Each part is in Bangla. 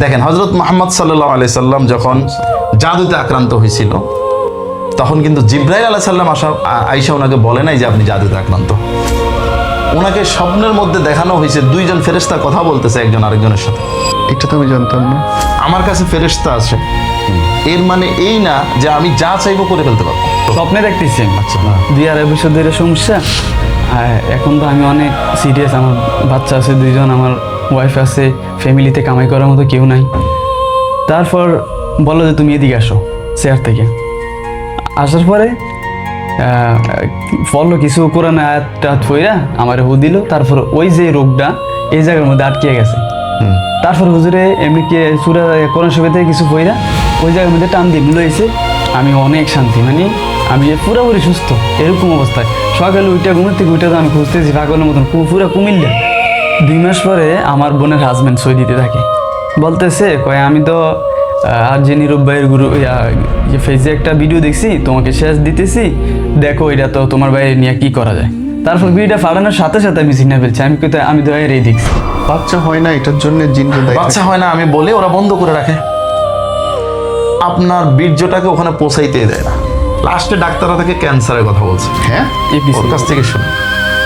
দেখেন হযরত মুহাম্মদ সাল্লাল্লাহু আলাইহি সাল্লাম যখন জাদুতে আক্রান্ত হয়েছিল তখন কিন্তু জিবরাইল আলাইহিস সালাম আয়েশা ওনাকে বলে নাই যে আপনি জাদুতে আক্রান্ত। ওনাকে স্বপ্নের মধ্যে দেখানো হয়েছে দুইজন ফেরেশতা কথা বলতেছে একজন আরেকজনের সাথে। এটা তো আমি জানতাম না। আমার কাছে ফেরেশতা আছে, এর মানে এই না যে আমি যা চাইবো করে ফেলতে পারবো। স্বপ্নে দেখতেছি আচ্ছা। 2-2.5 বছর ধরে সমস্যা। আর এখন তো আমি অনেক সিরিয়াস, আমার বাচ্চা আছে 2জন, আমার ওয়াইফ আছে, ফ্যামিলিতে কামাই করার মতো কেউ নাই। তারপর বলো যে তুমি এদিকে আসো চেয়ার থেকে। আসার পরে বললো কিছু কোরআন আয়াত টায়াত পইরা আমার হু দিল। তারপর ওই যে রোগটা এই জায়গার মধ্যে আটকে গেছে। তারপর হুজুরে এমনি কি সূরা কোরআন শরীফ থেকে কিছু পইরা ওই জায়গার মধ্যে টান দিয়ে মিলাইছে। আমি অনেক শান্তি, মানে আমি পুরোপুরি সুস্থ এরকম অবস্থায়। সকালে ঘুমের থেকে উঠে তো আমি খুঁজতেছি পাগলের মতন পুরো কুমিল্লা। 2 মাস পরে আমার বোনের হাজব্যান্ড সই দিতে থাকে, বলতেছে কয় আমি তো আর যে নীরব ভাইয়ের গুরু ফেসে একটা ভিডিও দেখছি, তোমাকে শেষ দিতেছি, দেখো এটা তো তোমার ভাইয়ের নিয়ে কি করা যায়। তারপর ভিডিওটা ফাড়ানোর সাথে সাথে আমি চিনে ফেলছি, আমি তো এই দেখছি। বাচ্চা হয় না এটার জন্য জিনকে দায়ী বাচ্চা হয় না আমি বলে ওরা বন্ধ করে রাখে, আপনার বীর্যটাকে ওখানে পৌঁছাইতে দেয় না। লাস্টে ডাক্তাররা থেকে ক্যান্সারের কথা বলছে। হ্যাঁ, ওর কাছ থেকে শুনে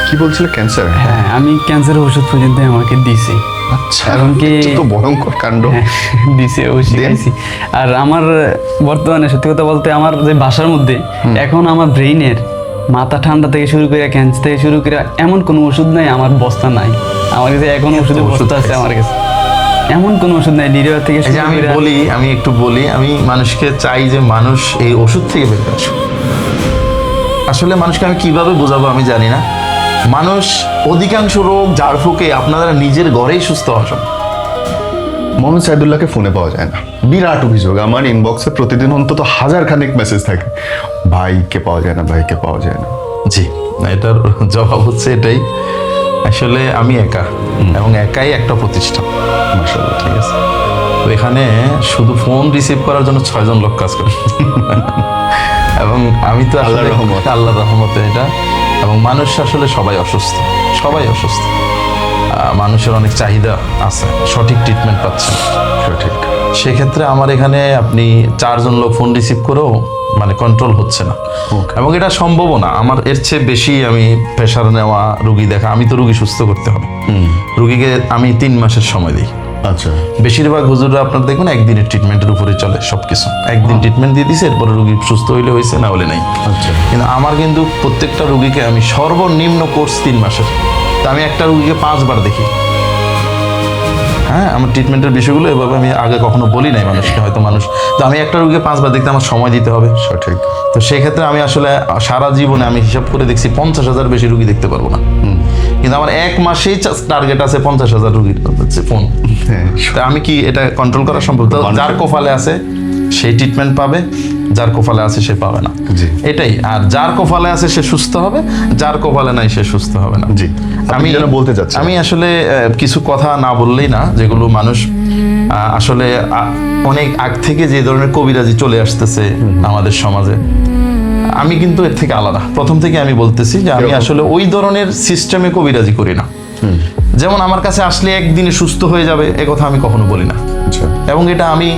কি বলছিল? ক্যান্সার? হ্যাঁ, আমি ক্যান্সারের ওষুধ পর্যন্ত আমাকে দিছি। আচ্ছা, কারণ কি তো ভয়ঙ্কর কাণ্ড। দিছে ওষুধ খাইছি। আর আমার বর্তমানে সত্যি কথা বলতে আমার যে বাসার মধ্যে এখন আমার ব্রেইনের মাথা ঠান্ডা থেকে শুরু করে ক্যান্সার থেকে শুরু করে এমন কোনো ওষুধ নাই, আমার বস্তা নাই আমার কাছে। এখন ওষুধের বস্তা আছে আমার কাছে, এমন কোনো ওষুধ নাই। লিডার থেকে শুরু আমি করে আমি একটু বলি, আমি মানুষকে চাই যে মানুষ এই ওষুধ থেকে বের আসুক। আসলে মানুষকে আমি কিভাবে বোঝাবো আমি জানি না। মানুষ অধিকাংশ রোগ ঝাড়ফুঁকে আপনারা নিজের ঘরেই সুস্থ হওয়া সম্ভব। মোহাম্মদ সাইদুল্লাহকে ফোনে পাওয়া যায় না, বিরাট অভিযোগ। আমার ইনবক্সে প্রতিদিন অন্তত 1000 খানেক মেসেজ থাকে, ভাইকে পাওয়া যায় না, ভাইকে পাওয়া যায় না। জি, এটার জবাব হচ্ছে এটাই, আসলে আমি একা এবং একাই একটা প্রতিষ্ঠান। মাশাআল্লাহ, ঠিক আছে, তো এখানে শুধু ফোন রিসিভ করার জন্য 6 জন লোক কাজ করে এবং আমি তো আসলে আল্লাহর রহমত। আল্লাহর রহমতে এটা। এবং মানুষ আসলে সবাই অসুস্থ, সবাই অসুস্থ। মানুষের অনেক চাহিদা আছে, সঠিক ট্রিটমেন্ট পাচ্ছে না। সঠিক। সেক্ষেত্রে আমার এখানে আপনি 4 জন লোক ফোন রিসিভ করেও মানে কন্ট্রোল হচ্ছে না। এবং এটা সম্ভবও না। আমার এর চেয়ে বেশি আমি প্রেশার নেওয়া, রুগী দেখা, আমি তো রুগী সুস্থ করতে হবে। রুগীকে আমি 3 মাসের সময় দিই। আচ্ছা, বেশিরভাগ হুজুররা আপনার দেখবেন একদিনের ট্রিটমেন্টের উপরে চলে সবকিছু। একদিন ট্রিটমেন্ট দিয়ে দিছে, এরপরে রুগী সুস্থ হইলে হয়েছে, না হলে নাই। আচ্ছা। কিন্তু আমার কিন্তু প্রত্যেকটা রুগীকে আমি সর্বনিম্ন কোর্স 3 মাসের। তা আমি একটা রুগীকে 5 বার দেখি। হ্যাঁ, আমার ট্রিটমেন্টের বিষয়গুলো এভাবে আমি আগে কখনো বলি নাই মানুষকে, হয়তো মানুষ তো আমি একটা রুগীকে 5 বার দেখতে আমার সময় দিতে হবে। সঠিক। তো সেক্ষেত্রে আমি আসলে সারা জীবনে আমি হিসাব করে দেখছি 50,000 বেশি রুগী দেখতে পারবো না। কিন্তু আমার 1 মাসেই টার্গেট আছে 50,000 রুগীর হচ্ছে ফোন। তা আমি কি এটা কন্ট্রোল করা সম্ভব? তো যার কপালে আছে সেই ট্রিটমেন্ট পাবে, যার কপালে আছে সে পাবে না। জি। এটাই। আর যার কপালে আছে সে সুস্থ হবে, যার কপালে নাই সে সুস্থ হবে না। জি, আমি যেন বলতে চাচ্ছি, আমি আসলে কিছু কথা না বললেই না, যেগুলো মানুষ আসলে অনেক আগ থেকে যে ধরনের কবিরাজি চলে আসতেছে আমাদের সমাজে, আমি কিন্তু এর থেকে আলাদা। প্রথম থেকে আমি বলতেছি যে আমি আসলে ওই ধরনের সিস্টেমে কবিরাজি করি না। যেমন আমার কাছে আসলে একদিনে সুস্থ হয়ে যাবে এ কথা আমি কখনো বলি না। আচ্ছা। এবং এটা আমি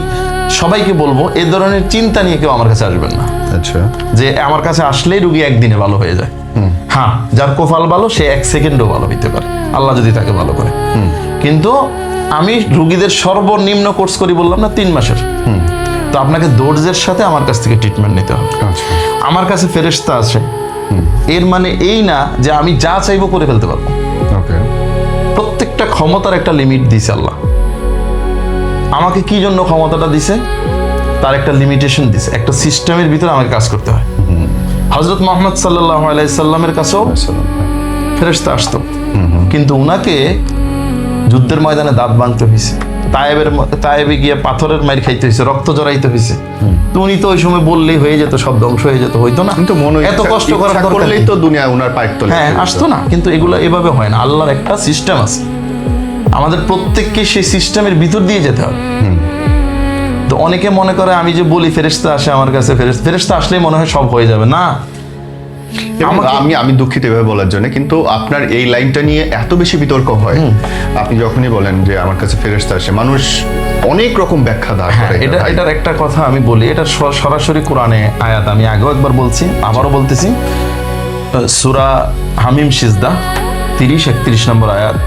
সবাইকে বলবো, এ ধরনের চিন্তা নিয়ে কেউ আমার কাছে আসবেন না। আচ্ছা। যে আমার কাছে আসলেই রুগী একদিনে ভালো হয়ে যায়। হ্যাঁ, যার কোফাল ভালো সে 1 সেকেন্ডও ভালো হইতে পারে, আল্লাহ যদি তাকে ভালো করে। কিন্তু আমি রুগীদের সর্বনিম্ন কোর্স করি বললাম না 3 মাসের। তো আপনাকে ধৈর্যের সাথে আমার কাছ থেকে ট্রিটমেন্ট নিতে হবে। আচ্ছা। আমার কাছে ফেরেশতা আছে, এর মানে এই না যে আমি যা চাইবো করে ফেলতে পারবো। ওকে। প্রত্যেকটা ক্ষমতার একটা লিমিট দিয়েছে আল্লাহ আমাকে। কি জন্য ক্ষমতাটা দিছে? তার একটা লিমিটেশন দিছে, একটা সিস্টেমের ভিতরে আমাকে কাজ করতে হয়। হযরত মুহাম্মদ সাল্লাল্লাহু আলাইহি সাল্লামের কাছেও ফেরেশতা আসতো, কিন্তু উনাকে যুদ্ধের ময়দানে দাঁত ভাঙতে হয়েছে, তায়েবে গিয়ে পাথরের মাইর খাইতে হয়েছে, রক্ত জড়াইতে হয়েছে। তো উনি তো ওই সময় বললেই হয়ে যেত, সব ধ্বংস হয়ে যেত, হইতো না? কিন্তু মনে এত কষ্ট করার দরকার করলেই কি? তো দুনিয়া ওনার পায়ের তলে হ্যাঁ, আসতো না। কিন্তু এগুলো এভাবে হয় না, আল্লাহর একটা সিস্টেম আছে, আমাদের প্রত্যেককে সেই সিস্টেমের ভিতর দিয়ে যেতে হবে। তো অনেকে মনে করে আমি যে বলি ফেরেশতা আসে আমার কাছে, ফেরেশতা আসলেই মনে হয় সব হয়ে যাবে। না, এবং আমি দুঃখিত এভাবে বলার জন্য, কিন্তু আপনার এই লাইনটা নিয়ে এত বেশি বিতর্ক হয়। আপনি যখনই বলেন যে আমার কাছে ফেরেশতা আসে, মানুষ অনেক রকম ব্যাখ্যা দাঁড় হ্যাঁ, করায়। এটা এটার একটা কথা আমি বলি, এটা সরাসরি কোরআনে আয়াত, আমি আগেও একবার বলছি, আবারও বলতেছি। সূরা হামিম সিজদা 30-31 নম্বর আয়াত।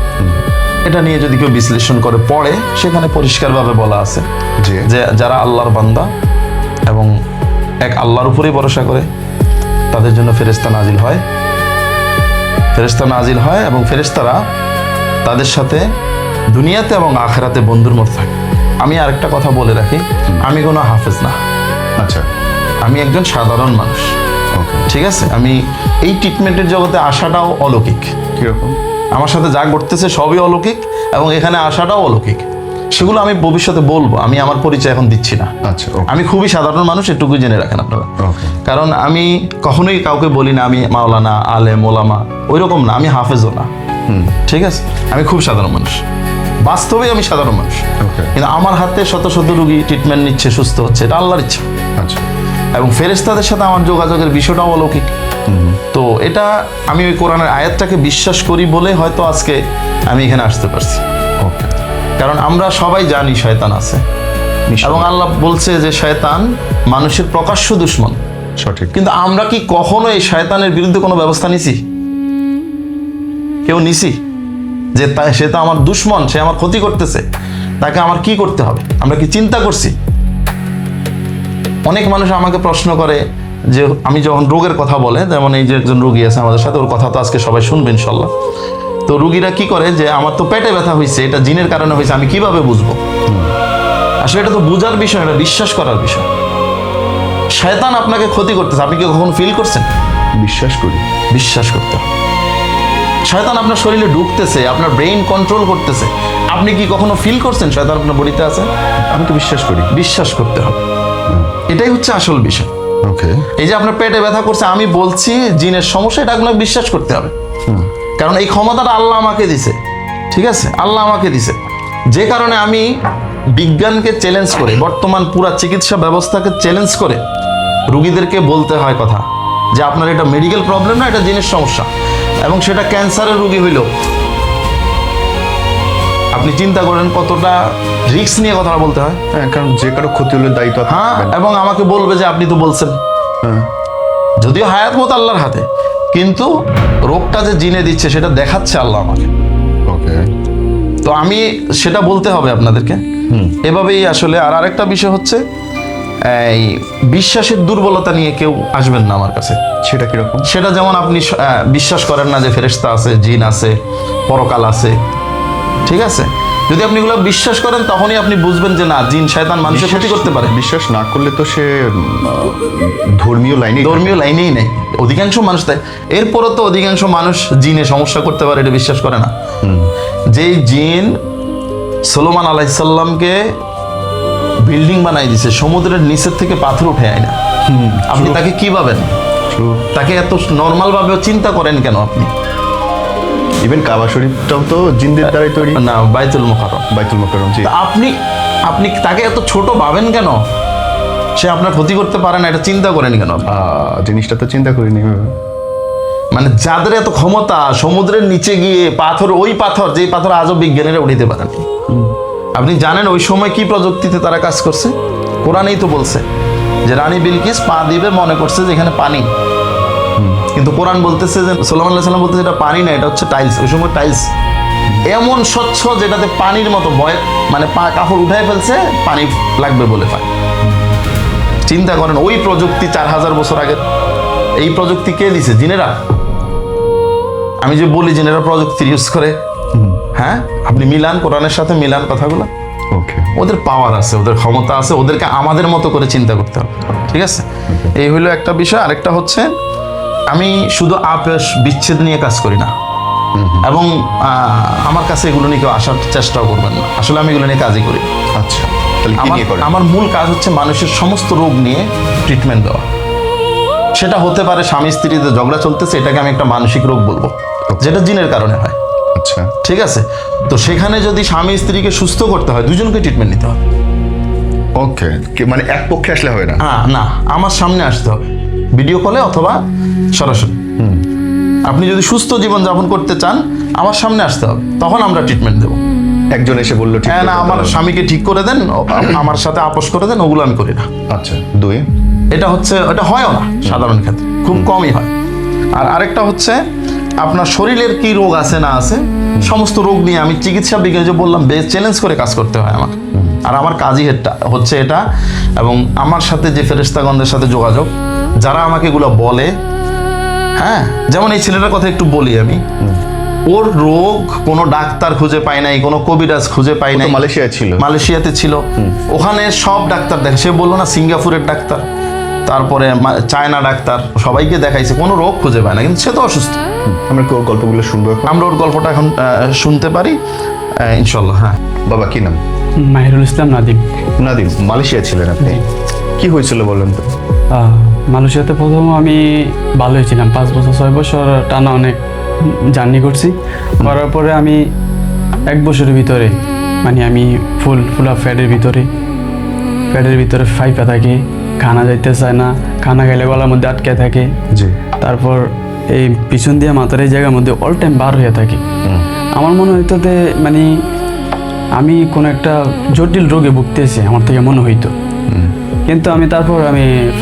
এটা নিয়ে যদি কেউ বিশ্লেষণ করে পড়ে, সেখানে পরিষ্কারভাবে বলা আছে যে যারা আল্লাহর বান্দা এবং এক আল্লাহর উপরেই ভরসা করে, তাদের জন্য ফেরেশতা নাজিল হয়। ফেরেশতা নাজিল হয় এবং ফেরেশতারা তাদের সাথে দুনিয়াতে এবং আখিরাতে বন্ধুর মতো থাকে। আমি আরেকটা কথা বলে রাখি, আমি কোনো হাফেজ না, আচ্ছা, আমি একজন সাধারণ মানুষ। ওকে, ঠিক আছে, আমি এই ট্রিটমেন্টের জগতে আসাটাও অলৌকিক। কিরকম? আমার সাথে যা ঘটতেছে সবই অলৌকিক এবং এখানে আসাটাও অলৌকিক। সেগুলো আমি ভবিষ্যতে বলবো, আমি আমার পরিচয় এখন দিচ্ছি না। আচ্ছা, ওকে, আমি খুবই সাধারণ মানুষ, এটুকুই জেনে রাখেন আপনারা। ওকে, কারণ আমি কখনোই কাউকে বলি না আমি মাওলানা, আলেম, ওলামা, ওই রকম না, আমি হাফেজও না। ঠিক আছে, আমি খুব সাধারণ মানুষ, বাস্তবে আমি সাধারণ মানুষ। ওকে, কিন্তু আমার হাতে শত শত রুগী ট্রিটমেন্ট নিচ্ছে, সুস্থ হচ্ছে, এটা আল্লাহর ইচ্ছা। আচ্ছা, এবং ফেরেশতাদের সাথে আমার যোগাযোগের বিষয়টাও অলৌকিক। তো এটা আমি ওই কোরআনের আয়াতটাকে বিশ্বাস করি বলে হয়তো আজকে আমি এখানে আসতে পারছি। ওকে, কারণ আমরা সবাই জানি শয়তান আছে, এবং আল্লাহ বলছে যে শয়তান মানুষের প্রকাশ্য দুশমন। সঠিক। কিন্তু আমরা কি কখনো এই শয়তানের বিরুদ্ধে কোনো ব্যবস্থা নিছি? কেউ নিছি? যে সে তো আমার দুশমন, সে আমার ক্ষতি করতেছে, তাকে আমার কি করতে হবে? আমরা কি চিন্তা করছি? অনেক মানুষ আমাকে প্রশ্ন করে যে আমি যখন রোগের কথা বলে, যেমন এই যে একজন রোগী আছে আমাদের সাথে, ওর কথা তো আজকে সবাই শুনবে ইনশাল্লাহ। তো রুগীরা কি করে যে আমার তো পেটে ব্যথা হয়েছে, এটা জিনের কারণে হয়েছে, আমি কিভাবে বুঝবো? আসলে এটা তো বোঝার বিষয়, এটা বিশ্বাস করার বিষয়। শয়তান আপনাকে ক্ষতি করতেছে, আপনি কি কখনো ফিল করছেন? বিশ্বাস করি। বিশ্বাস করতে হবে। শয়তান আপনার শরীরে ঢুকতেছে, আপনার ব্রেইন কন্ট্রোল করতেছে, আপনি কি কখনো ফিল করছেন শয়তান আপনার বডিতে আছে? আমি তো বিশ্বাস করি। বিশ্বাস করতে হবে, এটাই হচ্ছে আসল বিষয়। ওকে, এই যে আপনার পেটে ব্যথা করছে, আমি বলছি জিনের সমস্যা, এটা আপনাকে বিশ্বাস করতে হবে। কারণ এই ক্ষমতাটা আল্লাহ আমাকে দিছে। ঠিক আছে, আল্লাহ আমাকে দিছে, যে কারণে আমি বিজ্ঞানকে চ্যালেঞ্জ করে, বর্তমান পুরা চিকিৎসা ব্যবস্থাকে চ্যালেঞ্জ করে রুগীদেরকে বলতে হয় কথা যে আপনার এটা মেডিকেল প্রবলেম না, এটা জিনের সমস্যা। এবং সেটা ক্যান্সারের রুগী হইল, আপনি চিন্তা করেন কতটা রিস্ক নিয়ে কথাটা বলতে হয়। হ্যাঁ, কারণ যে কারো ক্ষতি হলে দায়িত্ব আপনি হ্যাঁ, নেবেন। এবং আমাকে বলবে যে আপনি তো বলছেন। হ্যাঁ, যদিও হায়াত মত আল্লাহর হাতে, কিন্তু রোগটা যে জিনে দিচ্ছে সেটা দেখাচ্ছে আল্লাহ আমাকে। ওকে, তো আমি সেটা বলতে হবে আপনাদেরকে। এভাবেই আসলে। আর আরেকটা বিষয় হচ্ছে, এই বিশ্বাসের দুর্বলতা নিয়ে কেউ আসবেন না আমার কাছে। সেটা কিরকম? সেটা যেমন আপনি বিশ্বাস করেন না যে ফেরেশতা আছে, জিন আছে, পরকাল আছে। ঠিক আছে, যদি আপনি এগুলো বিশ্বাস করেন, তখনই আপনি বুঝবেন যে না, জিন শয়তান মানুষের ক্ষতি করতে পারে। বিশ্বাস না করলে তো সে ধর্মীয় লাইনে ধর্মীয় লাইনেই নেই অধিকাংশ মানুষ, তাই এরপরও তো অধিকাংশ মানুষ জিনে সমস্যা করতে পারে এটা বিশ্বাস করে না। যেই জিন সুলাইমান আলাইহিসসালামকে বিল্ডিং বানাই দিছে, সমুদ্রের নিচের থেকে পাথর উঠে আয় না, আপনি তাকে কি ভাবেন? তাকে এত নর্মাল ভাবে চিন্তা করেন কেন আপনি? ইভেন কাবা শরীফটাও তো জিনদের দ্বারাই তৈরি না, বাইতুল মুকাররম। বাইতুল মুকাররম, জি। তা আপনি তাকে এত ছোট ভাবেন কেন? সে আপনার ক্ষতি করতে পারে না, এটা চিন্তা করেন কেন? জিনিসটা তো চিন্তা করিনি। মানে যাদের এত ক্ষমতা, সমুদ্রের নিচে গিয়ে পাথর, ওই পাথর যেই পাথর আজও বিজ্ঞানীরা উঠাইতে পারেন। আপনি জানেন ওই সময় কি প্রযুক্তিতে তারা কাজ করছে? কোরআনেই তো বলছে যে রানী বিলকিস পা দিবে, মনে করছে যে এখানে পানি, কিন্তু কোরআন বলতেছে যে সুলাইমান আলাইহিস সালাম বলতেছে এটা পানি না, এটা হচ্ছে টাইলস। ওই সময় টাইলস এমন স্বচ্ছ যেটাতে পানির মতো ভয়, মানে পা কাপড় উঠায় ফেলছে, পানি লাগবে বলে পায়। চিন্তা করেন ওই প্রযুক্তি 4000 বছর আগে। এই প্রযুক্তি কে দিছে? জিনেরা। আমি যে বলি জিনেরা প্রযুক্তি ইউজ করে, হ্যাঁ, আপনি মিলান, কোরআনের সাথে মিলান কথাগুলো। ওকে, ওদের পাওয়ার আছে, ওদের ক্ষমতা আছে, ওদেরকে আমাদের মতো করে চিন্তা করতে হবে। ঠিক আছে, এই হলো একটা বিষয়। আরেকটা হচ্ছে, আমি শুধু আপস বিচ্ছেদ নিয়ে কাজ করি না, এবং আমার কাছে এগুলো নিয়ে কেউ আসার চেষ্টাও করবেন না। আসলে আমি এগুলো নিয়ে কাজই করি। আচ্ছা, তাহলে কি নিয়ে করেন? আমার মূল কাজ হচ্ছে মানুষের সমস্ত রোগ নিয়ে ট্রিটমেন্ট দেওয়া। সেটা হতে পারে স্বামী স্ত্রীতে ঝগড়া চলতেছে, এটাকে আমি একটা মানসিক রোগ বলবো, যেটা জিনের কারণে হয়। আচ্ছা, ঠিক আছে, তো সেখানে যদি স্বামী স্ত্রীকে সুস্থ করতে হয়, দুজনকে ট্রিটমেন্ট নিতে হবে। ওকে, মানে এক পক্ষে আসলে হবে না। হ্যাঁ, না, আমার সামনে আসতে হবে। ভিডিও কলে অথবা সরাসরি। আপনি যদি সুস্থ জীবন যাপন করতে চান আমার সামনে আসতে হবে, তখন আমরা ট্রিটমেন্ট দেবো। একজন এসে বললো ঠিক হ্যাঁ না, করতে আমার হবে। স্বামীকে ঠিক করে দেন, আমার সাথে আপোষ করে দেন, ওগুলো আমি করি না। আচ্ছা, 2 এটা হচ্ছে, এটা হয়ও না সাধারণ ক্ষেত্রে, খুব কমই হয়। আর আরেকটা হচ্ছে আপনার শরীরের কি রোগ আছে না আছে, সমস্ত রোগ নিয়ে আমি চিকিৎসা বিজ্ঞানী যে বললাম বেশ চ্যালেঞ্জ করে কাজ করতে হয় আমার। আর আমার কাজই হচ্ছে এটা। এবং আমার সাথে যে ফেরেশতাগণদের সাথে যোগাযোগ, যারা আমাকে এগুলো বলে, হ্যাঁ, যেমন এই ছেলেটার কথা একটু বলি আমি। ওর রোগ কোনো ডাক্তার খুঁজে পায় নাই, কোনো কবিরাজ খুঁজে পায় নাই। মালয়েশিয়ায় ছিল। মালয়েশিয়াতে ছিল। ওখানে সব ডাক্তার দেখে, সে বললো না সিঙ্গাপুরের ডাক্তার, তারপরে চায়না ডাক্তার, সবাইকে দেখাইছে, কোনো রোগ খুঁজে পায় না, কিন্তু সে তো অসুস্থ। আমরা কি ওর গল্পগুলো শুনবো এখন? আমরা ওর গল্পটা এখন শুনতে পারি ইনশাল্লাহ। হ্যাঁ, বাবা কি নাম? মাহিরুল ইসলাম নাদিম। নাদিম, মালয়েশিয়া ছিলেন আপনি, কি হয়েছিল বলেন তো? মালয়েশিয়াতে প্রথম আমি ভালোই ছিলাম, 5 বছর 6 বছর টানা অনেক জার্নি করছি। করার পরে আমি 1 বছরের ভিতরে মানে আমি ফুল ফ্যাটের ভিতরে ফাইপা থাকি, খানা যাইতে চায় না, খানা খাইলে গলার মধ্যে আটকে থাকে। জি। তারপর এই পিছন দিয়ে মাথার এই জায়গার মধ্যে অল টাইম বার হয়ে থাকি। আমার মনে হইতো যে মানে আমি কোনো একটা জটিল রোগে ভুগতেছি, আমার থেকে মনে হইতো। কিন্তু আমি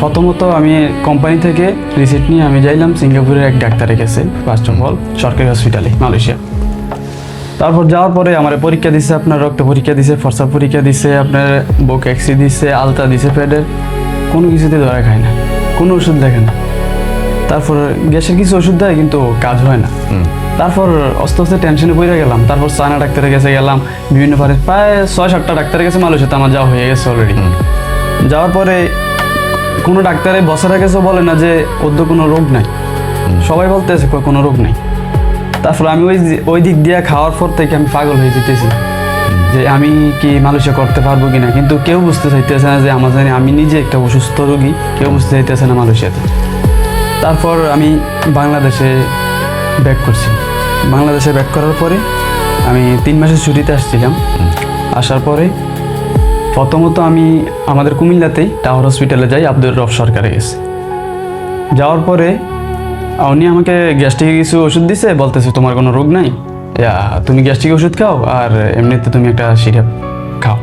প্রথমত আমি কোম্পানি থেকে রিসিপ্ট নিয়ে আমি যাইলাম সিঙ্গাপুরের এক ডাক্তারের কাছে, ফার্স্ট অফ অল সরকারি হসপিটালে মালয়েশিয়া। তারপর যাওয়ার পরে আমার পরীক্ষা দিছে, আপনার রক্ত পরীক্ষা দিছে, ফর্সা পরীক্ষা দিছে, আপনার বুক এক্সি দিছে, আলতা দিছে পেটের, কোনো কিছুতে ধরা খায় না, কোনো ওষুধ দেখে না। তারপর গ্যাসের কিছু ওষুধ দেয় কিন্তু কাজ হয় না। তারপর আস্তে আস্তে টেনশনে পড়ে গেলাম। তারপর চায়না ডাক্তারের কাছে গেলাম, বিভিন্ন প্রায় 6-7টা ডাক্তারের কাছে মালয়েশিয়াতে আমার যাওয়া হয়ে গেছে অলরেডি। যাওয়ার পরে কোনো ডাক্তারে বসার কাছে বলে না যে ওর তো কোনো রোগ নাই, সবাই বলতেছে কোনো রোগ নাই। তারপর আমি ওই দিক দিয়ে খাওয়ার পর থেকে আমি পাগল হয়ে যেতেছি যে আমি কি মালয়েশিয়া করতে পারবো কিনা, কিন্তু কেউ বুঝতে চাইতেছে না যে আমার জানি আমি নিজে একটা অসুস্থ রোগী, কেউ বুঝতে চাইতেছে না মালয়েশিয়াতে। তারপর আমি বাংলাদেশে ব্যাক করছি। বাংলাদেশে ব্যাক করার পরে আমি 3 মাসের ছুটিতে আসছিলাম। আসার পরে প্রথমত আমি আমাদের কুমিল্লাতেই টাওয়ার হসপিটালে যাই, আব্দুর রব সরকারে গেছে। যাওয়ার পরে উনি আমাকে গ্যাস্ট্রিকের কিছু ওষুধ দিছে, বলতেছে তোমার কোনো রোগ নাই, তুমি গ্যাস্ট্রিক ওষুধ খাও আর এমনিতে তুমি একটা সিরাপ খাও,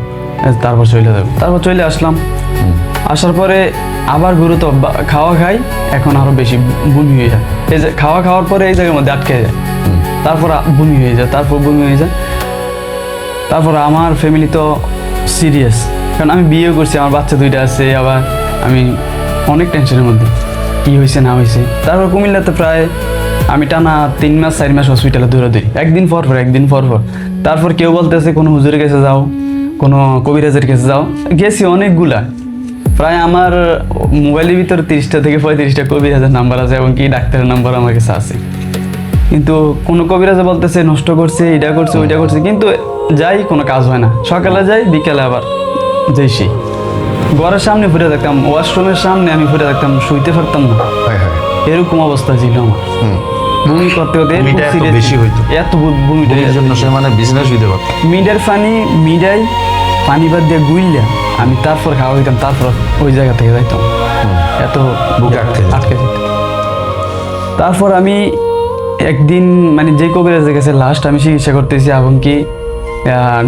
তারপর চলে যাবে। তারপর চলে আসলাম। আসার পরে আবার গুরুত্ব খাওয়া খাই, এখন আরও বেশি বমি হয়ে যায়। এই যে খাওয়ার পরে এই জায়গার মধ্যে আটকে যায়, তারপর বমি হয়ে যায়, তারপর আমার ফ্যামিলি তো সিরিয়াস, কারণ আমি বিয়ে করছি, আমার বাচ্চা 2টা আছে, আবার আমি অনেক টেনশনের মধ্যে, কী হয়েছে না হয়েছে। তারপর কুমিল্লাতে প্রায় আমি টানা 3 মাস 4 মাস হসপিটালে দৌড়াদৌড়ি, একদিন পর পর। তারপর কেউ বলতেছে কোনো হুজুরের কাছে যাও, কোনো কবিরাজের কাছে যাও, গেছি অনেকগুলা। প্রায় আমার মোবাইলের ভিতরে 30টা থেকে 35টা কবিরাজের নাম্বার আছে, এবং কি ডাক্তারের নাম্বার আমার কাছে আছে। কিন্তু কোনো কবিরাজে বলতেছে নষ্ট করছে, এটা করছে, ওইটা করছে, কিন্তু যাই কোনো কাজ হয় না। সকালে যাই, বিকেলে আবার যাই। সেই ঘরের সামনে ফুটে থাকতাম, ওয়াশরুমের সামনে আমি ফুটে থাকতাম, শুইতে পারতাম না, এরকম অবস্থা ছিল আমার। বমি করতে হতে বমিটা এত বেশি হইতো, এত বমিটা এর জন্য সে মানে বিজনেস হইতে পারত। মিডাই পানি বাদ দিয়ে গুইলা আমি তারপর খাওয়া হইতাম, তারপর ওই জায়গা থেকে যাইতাম, এত বুকে আটকে যেত। তারপর আমি একদিন মানে যে কবিরাজের কাছে লাস্ট আমি চিকিৎসা করতেছি, এবং কি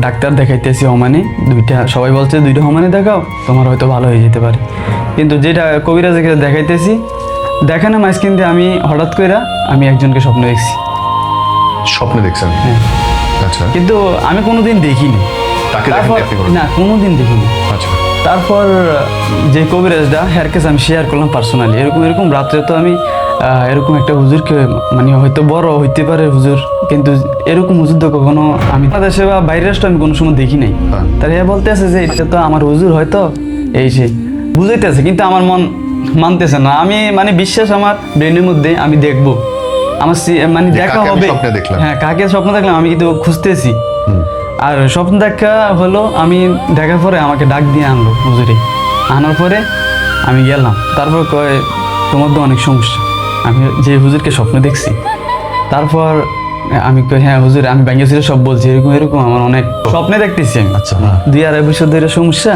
ডাক্তার দেখাইতেছি হমানে 2টা, সবাই বলছে 2টা হমানে দেখাও, তোমার হয়তো ভালো হয়ে যেতে পারে। কিন্তু যেটা কবিরাজের কাছে দেখাইতেছি, দেখানো মাঝখান দিয়ে আমি হঠাৎ করে আমি একজনকে স্বপ্ন দেখছি। স্বপ্নে দেখছেন? হ্যাঁ। আচ্ছা, কিন্তু আমি কোনোদিন দেখিনি, তাকে দেখেননি আপনি কোনোদিন? না, কোনোদিন দেখিনি। আচ্ছা। তারপর যে কবিরাজটা হেয়ার কাছে আমি শেয়ার করলাম পার্সোনালি, এরকম রাত্রে তো আমি এরকম একটা হুজুরকে মানে হয়তো বড় হইতে পারে হুজুর, কিন্তু এরকম হুজুর তো কখনো আমি দেশে বা বাইরের রাষ্ট্রে আমি কোনো সময় দেখি নাই। তার এ বলতে আছে যে এটা তো আমার হুজুর, হয়তো এই সেই বুঝাইতেছে, কিন্তু আমার মন মানতেছে না। আমি মানে বিশ্বাস আমার ব্রেনের মধ্যে, আমি দেখবো আমার মানে দেখা হবে। হ্যাঁ, কাকে স্বপ্ন দেখলাম আমি কিন্তু খুঁজতেছি। আর স্বপ্ন দেখা হলো, আমি দেখার পরে আমাকে ডাক দিয়ে আনলো হুজুরে, আনার পরে আমি গেলাম। তারপর কয় তোমার তো অনেক সমস্যা, আমি যে হুজুরকে স্বপ্ন দেখছি। তারপর আমি কই হ্যাঁ হুজুর, আমি ব্যাঙ্গে ছিল সব বলছি, এরকম আমার অনেক স্বপ্নে দেখতেছি আমি। আচ্ছা। 2-2.5 বছর ধরে সমস্যা,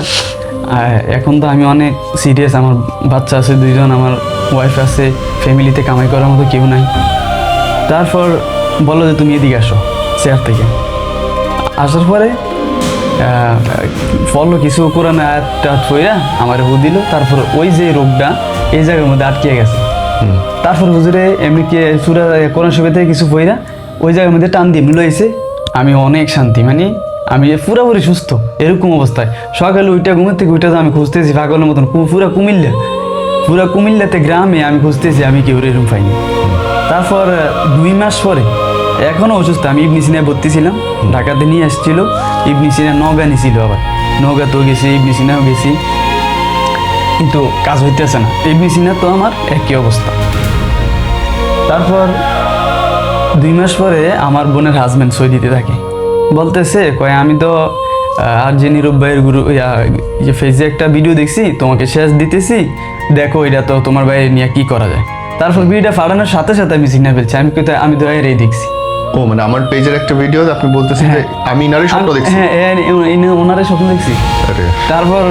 এখন তো আমি অনেক সিরিয়াস, আমার বাচ্চা আছে 2জন, আমার ওয়াইফ আছে, ফ্যামিলিতে কামাই করার মতো কেউ নাই। তারপর বললো যে তুমি এদিকে আসো চেয়ার থেকে। আসার পরে বললো কিছু কোরআন আয়াত টায়াত পইরা আমার হু দিল। তারপর ওই যে রোগটা এই জায়গার মধ্যে আটকে গেছে। তারপর হুজুরে এমনি কি সূরা কোরআন শরীফ থেকে কিছু পইরা ওই জায়গার মধ্যে টান দিয়ে মিলাইছে। আমি অনেক শান্তি, মানে আমি পুরোপুরি সুস্থ এরকম অবস্থায়। সকালে ঘুমের থেকে উঠে আমি খুঁজতেছি পাগলের মতন পুরা কুমিল্লাতে গ্রামে আমি খুঁজতেছি, আমি কেউ এরকম পাইনি। তারপর 2 মাস পরে এখনও অসুস্থ, আমি ইবনে সিনায় ভর্তি ছিলাম, ঢাকাতে নিয়ে আসছিল। ইবনে সিনা নওগাঁ নিয়েছিল, আবার নওগাঁতেও গেছি, ইবনে সিনাও গেছি, কিন্তু কাজ হইতেছে না। ইবনে সিনা তো আমার একই অবস্থা। তারপর 2 মাস পরে আমার বোনের হাজব্যান্ড সৌদিতে থাকে, বলতেছে কয় আমি তো আর যে নীরব ভাইয়ের গুরু ফেসে একটা ভিডিও দেখছি, তোমাকে শেষ দিতেছি, দেখো এটা তো তোমার ভাই নিয়ে কি করা যায়। তারপর ভিডিওটা ফাড়ানোর সাথে সাথে আমি চিনে ফেলছি, আমি কোথায়, আমি তো এরই দেখছি। ও মানে আমার পেজের একটা ভিডিও আপনি বলতেছেন যে আমি ইনারে স্বপ্ন দেখছি? হ্যাঁ, ওনারে স্বপ্ন দেখছি। আরে তারপর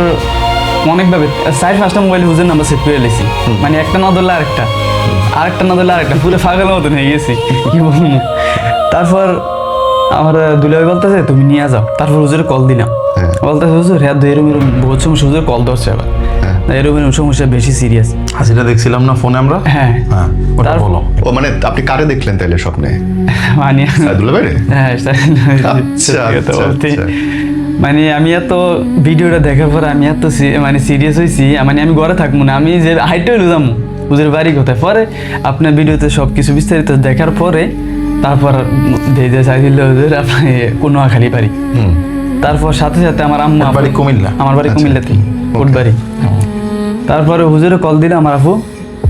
অনেকভাবে 4-5টা মোবাইল হুজুর নাম্বার সেট করে লেছি, মানে একটা না ধরলে আরেকটা না ধরলে আরেকটা, পুরো ফাগলের মতন হয়ে গেছি, কি বলবো। তারপর আমার দুলাভাই বলতেছে তুমি নিয়ে যাও। তারপর হুজুরে কল দিলাম, বলতেছে হুজুর হ্যাঁ এরকম বহুত সমস্যা। হুজুর কল ধরছে আবার, এরকম সমস্যা বেশি সিরিয়াস। হাসিটা দেখছিলাম না ফোনে আমরা। হ্যাঁ, ওটা বলো। ও মানে আপনি কারে দেখলেন তাইলে স্বপ্নে? মানে সাইদুল্লাহ ভাই? হ্যাঁ, মানে আমি এত ভিডিওটা দেখার পর আমি এত মানে সিরিয়াস হয়েছি, মানে আমি ঘরে থাকবো না, আমি যে হাইটে হইলো যাবো হুজুর বাড়ি কোথায়। পরে আপনার ভিডিওতে সব কিছু বিস্তারিত দেখার পরে তারপর চাইছিল হুজুর আপনি নোয়াখালী বাড়ি। তারপর সাথে সাথে আমার আম্মু, বাড়ি কুমিল্লা? আমার বাড়ি কুমিল্লাতে, কোটবাড়ি। তারপরে হুজুরে কল দিল, আমার আপু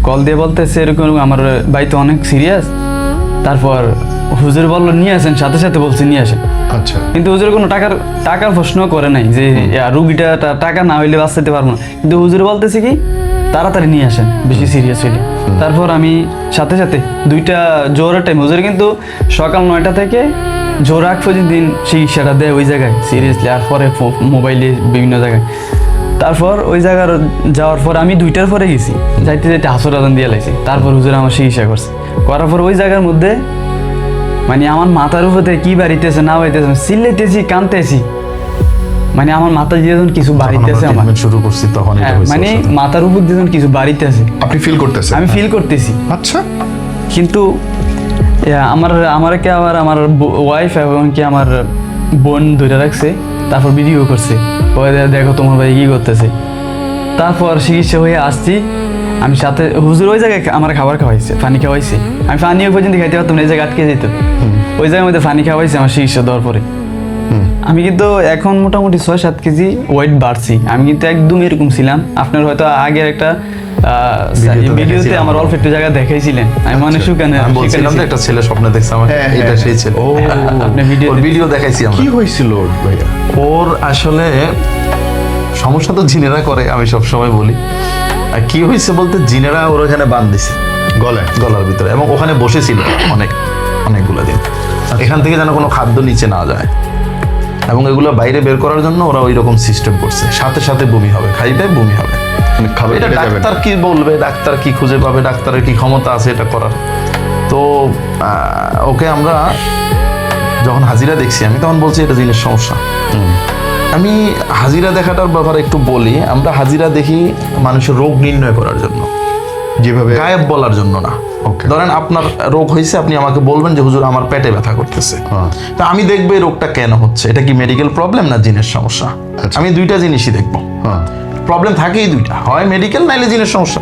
কল দিয়ে বলতেছে এরকম আমার ভাই তো অনেক সিরিয়াস। তারপর হুজুর বললো নিয়ে আসেন, সাথে সাথে বলছে নিয়ে আসেন। আচ্ছা, কিন্তু হুজুর কোনো টাকার প্রশ্ন করে নাই যে রুগীটা টাকা না হইলে বাঁচাতে পারবো না, কিন্তু হুজুর বলতেছে কি তাড়াতাড়ি নিয়ে আসেন বেশি সিরিয়াস হইলে। তারপর আমি সাথে সাথে 2টা জোরের টাইম, হুজুর কিন্তু সকাল 9টা থেকে জোর আগ পর্যন্ত দিন চিকিৎসাটা দেয় ওই জায়গায় সিরিয়াসলি, আর পরে মোবাইলে বিভিন্ন জায়গায়। তারপর ওই জায়গার যাওয়ার পর আমি 2টার পরে গেছি, যাইতে যাইতে হাসর আদান দিয়ে লাইছি। তারপর হুজুর আমার চিকিৎসা করছে, করার পর ওই জায়গার মধ্যে মানে আমার মাথার উপরে কি বাড়িতেছে না বাড়িতেছে, চিল্লাইতেছি কানতেছি, মানে আমার মাথা দিয়ে যখন কিছু বাড়িতেছে, আমার শুরু করছি তখন মানে মাথার উপর দিয়ে যখন কিছু বাড়িতেছে আপনি ফিল করতেছেন? আমি ফিল করতেছি। আচ্ছা, কিন্তু আমার কি আবার আমার ওয়াইফ এবং কি আমার বোন ধরে রাখছে, তারপর ভিডিও করছে, দেখো তোমার ভাই কি করতেছে। তারপর চিকিৎসা হয়ে আসছি আমি, সাথে হুজুর ওই জায়গায় আমার খাবার খাওয়াইছে, পানি খাওয়াইছে। আমি পানিও পর্যন্ত খাইতে পারতাম না, এই জায়গায় আটকে যেত। ওই জায়গার মধ্যে পানি খাওয়াইছে আমার চিকিৎসা দেওয়ার পরে। আমি কিন্তু এখন মোটামুটি 6-7 কেজি ওয়েট বাড়ছি। আমি কিন্তু একদম এরকম ছিলাম, আপনার হয়তো আগের একটা ভিডিওতে আমার অল্প একটু জায়গা দেখাইছিলেন, আমি মনে শুকানে বলছিলাম যে একটা ছেলে স্বপ্নে দেখছে আমার, এটা সেই ছেলে। ও আপনি ভিডিও দেখাইছি আমরা। কি হয়েছিল ভাইয়া? ওর আসলে সমস্যা তো জিনেরা করে, আমি সব সময় বলি। আর কি হয়েছে বলতে, জিনেরা ওর ওখানে বাঁধ দিছে গলার ভিতরে, এবং ওখানে বসেছিল অনেকগুলো দিন। এখান থেকে যেন কোনো খাদ্য নিচে না যায়, এবং এগুলো বাইরে বের করার জন্য ওরা ওই রকম সিস্টেম করছে, সাথে সাথে বমি হবে, খাইবে বমি হবে। এটা ডাক্তার কি বলবে, ডাক্তার কি খুঁজে পাবে, ডাক্তারের কি ক্ষমতা আছে এটা করার। তো ওকে আমরা যখন হাজিরা দেখছি, আমি তখন বলছি এটা জিনের সমস্যা। আমি হাজিরা দেখাটার ব্যাপারে একটু বলি। আমরা হাজিরা দেখি মানুষের রোগ নির্ণয় করার জন্য, যেভাবে গায়েব বলার জন্য না। ধরেন আপনার রোগ হয়েছে, আপনি আমাকে বলবেন যে হুজুর আমার পেটে ব্যথা করতেছে, তা আমি দেখবো এই রোগটা কেন হচ্ছে, এটা কি মেডিকেল প্রবলেম না জিনের সমস্যা। আমি 2টা জিনিসই দেখবো, প্রবলেম থাকেই 2টা, হয় মেডিকেল নাইলে জিনের সমস্যা।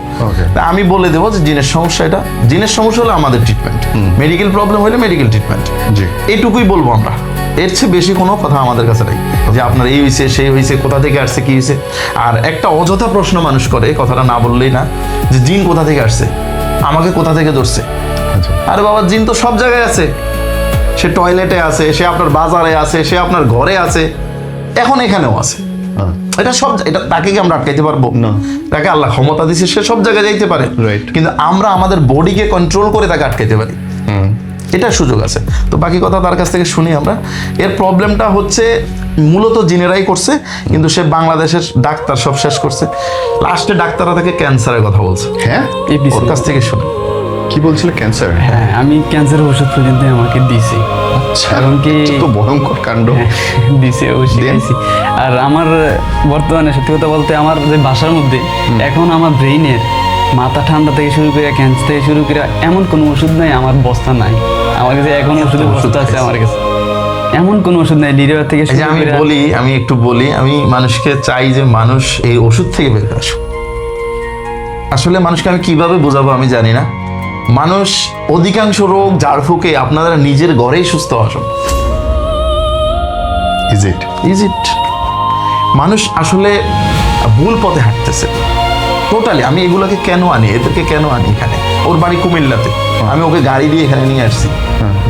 তা আমি বলে দেবো যে জিনের সমস্যা, এটা জিনের সমস্যা হলে আমাদের ট্রিটমেন্ট, মেডিকেল প্রবলেম হলে মেডিকেল ট্রিটমেন্ট, এইটুকুই বলবো আমরা। এর চেয়ে বেশি কোনো কথা আমাদের কাছে নেই যে আপনার এই হয়েছে সেই হয়েছে, কোথা থেকে আসছে কি হয়েছে। আর একটা অযথা প্রশ্ন মানুষ করে, কথাটা না বললেই না, যে জিন কোথা থেকে আসছে, আমাকে কোথা থেকে ধরছে। আরে বাবা, জিন তো সব জায়গায় আছে, সে টয়লেটে আছে, সে আপনার বাজারে আছে, সে আপনার ঘরে আছে, এখন এখানেও আছে। এটা তাকে কি আমরা আটকাইতে পারবো না? তাকে আল্লাহ ক্ষমতা দিছে, সে সব জায়গায় যাইতে পারে, কিন্তু আমরা আমাদের বডিকে কন্ট্রোল করে তাকে আটকাইতে পারি, এটা সুযোগ আছে। তো বাকি কথা তার কাছ থেকে শুনি আমরা। এর প্রবলেমটা হচ্ছে মূলত জিনেরাই করছে, কিন্তু সে বাংলাদেশের ডাক্তার সব শেষ করছে। লাস্টে ডাক্তাররা তাকে ক্যান্সারের কথা বলছে। হ্যাঁ, ওর কাছ থেকে শুনে কি বলছিল? ক্যান্সার? হ্যাঁ, আমি ক্যান্সারের ওষুধ পর্যন্ত আমাকে দিছে। কারণ কি তো ভয়ঙ্কর কাণ্ড। দিছে, ওষুধ দিয়েছি। আর আমার বর্তমানে সত্যি কথা বলতে আমার যে বাসার মধ্যে এখন আমার ব্রেইনের মাথা ঠান্ডা থেকে শুরু করে ক্যান্সার থেকে শুরু করে এমন কোনো ওষুধ নাই আমার বস্তা নাই আমার কাছে। এখন ওষুধের বস্তা আছে আমার কাছে, এমন কোনো ওষুধ নাই। লিডার থেকে এই যে শুরু আমি করে বলি, আমি একটু বলি, আমি মানুষকে চাই যে মানুষ এই ওষুধ থেকে বের হয়ে আসুক। আসলে মানুষকে আমি কিভাবে বোঝাবো আমি জানি না। মানুষ অধিকাংশ রোগ ঝাড়ফুঁকে আপনারা নিজের ঘরেই সুস্থ হওয়া সম্ভব। Is it? Is it? মানুষ আসলে ভুল পথে হাঁটতেছে টোটালি। আমি এগুলোকে কেন আনি, এদেরকে কেন আনি এখানে? ওর বাড়ি কুমিল্লাতে, আমি ওকে গাড়ি দিয়ে এখানে নিয়ে আসছি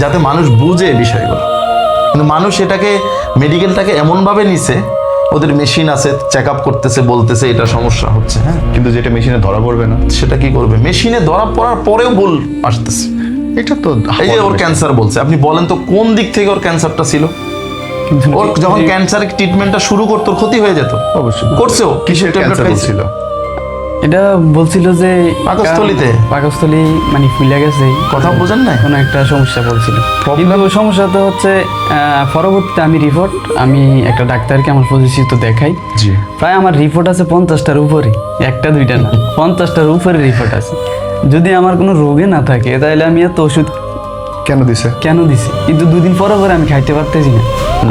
যাতে মানুষ বুঝে বিষয়গুলো। কিন্তু মানুষ এটাকে, মেডিকেলটাকে এমনভাবে নিছে, ওদের মেশিন আছে, চেক আপ করতেছে, বলতেছে এটা সমস্যা হচ্ছে। হ্যাঁ, কিন্তু যেটা মেশিনে ধরা পড়বে না সেটা কি করবে? মেশিনে ধরা পড়ার পরেও ভুল আসতেছে। এটা তো এই যে ওর ক্যান্সার বলছে, আপনি বলেন তো কোন দিক থেকে ওর ক্যান্সারটা ছিল? ওর যখন ক্যান্সারের ট্রিটমেন্টটা শুরু করতো ওর ক্ষতি হয়ে যেত। অবশ্যই করছেও, কিসের ক্যান্সার ছিল? এটা বলছিল যে পাকস্থলীতে? পাকস্থলী মানে ফুলে গেছে, কথা বোঝেন না? কোনো একটা সমস্যা বলছিল। কিন্তু ওই সমস্যাটা হচ্ছে পরবর্তীতে আমি একটা ডাক্তারকে আমার পরিচিত দেখাই। জি। প্রায় আমার রিপোর্ট আছে 50টার উপরে, একটা দুইটা না, 50টার উপরে রিপোর্ট আছে। যদি আমার কোনো রোগে না থাকে তাহলে আমি এত ওষুধ কেন দিছে? কেন দিছি? কিন্তু দুদিন পরে পরে আমি খাইতে পারতেছি না।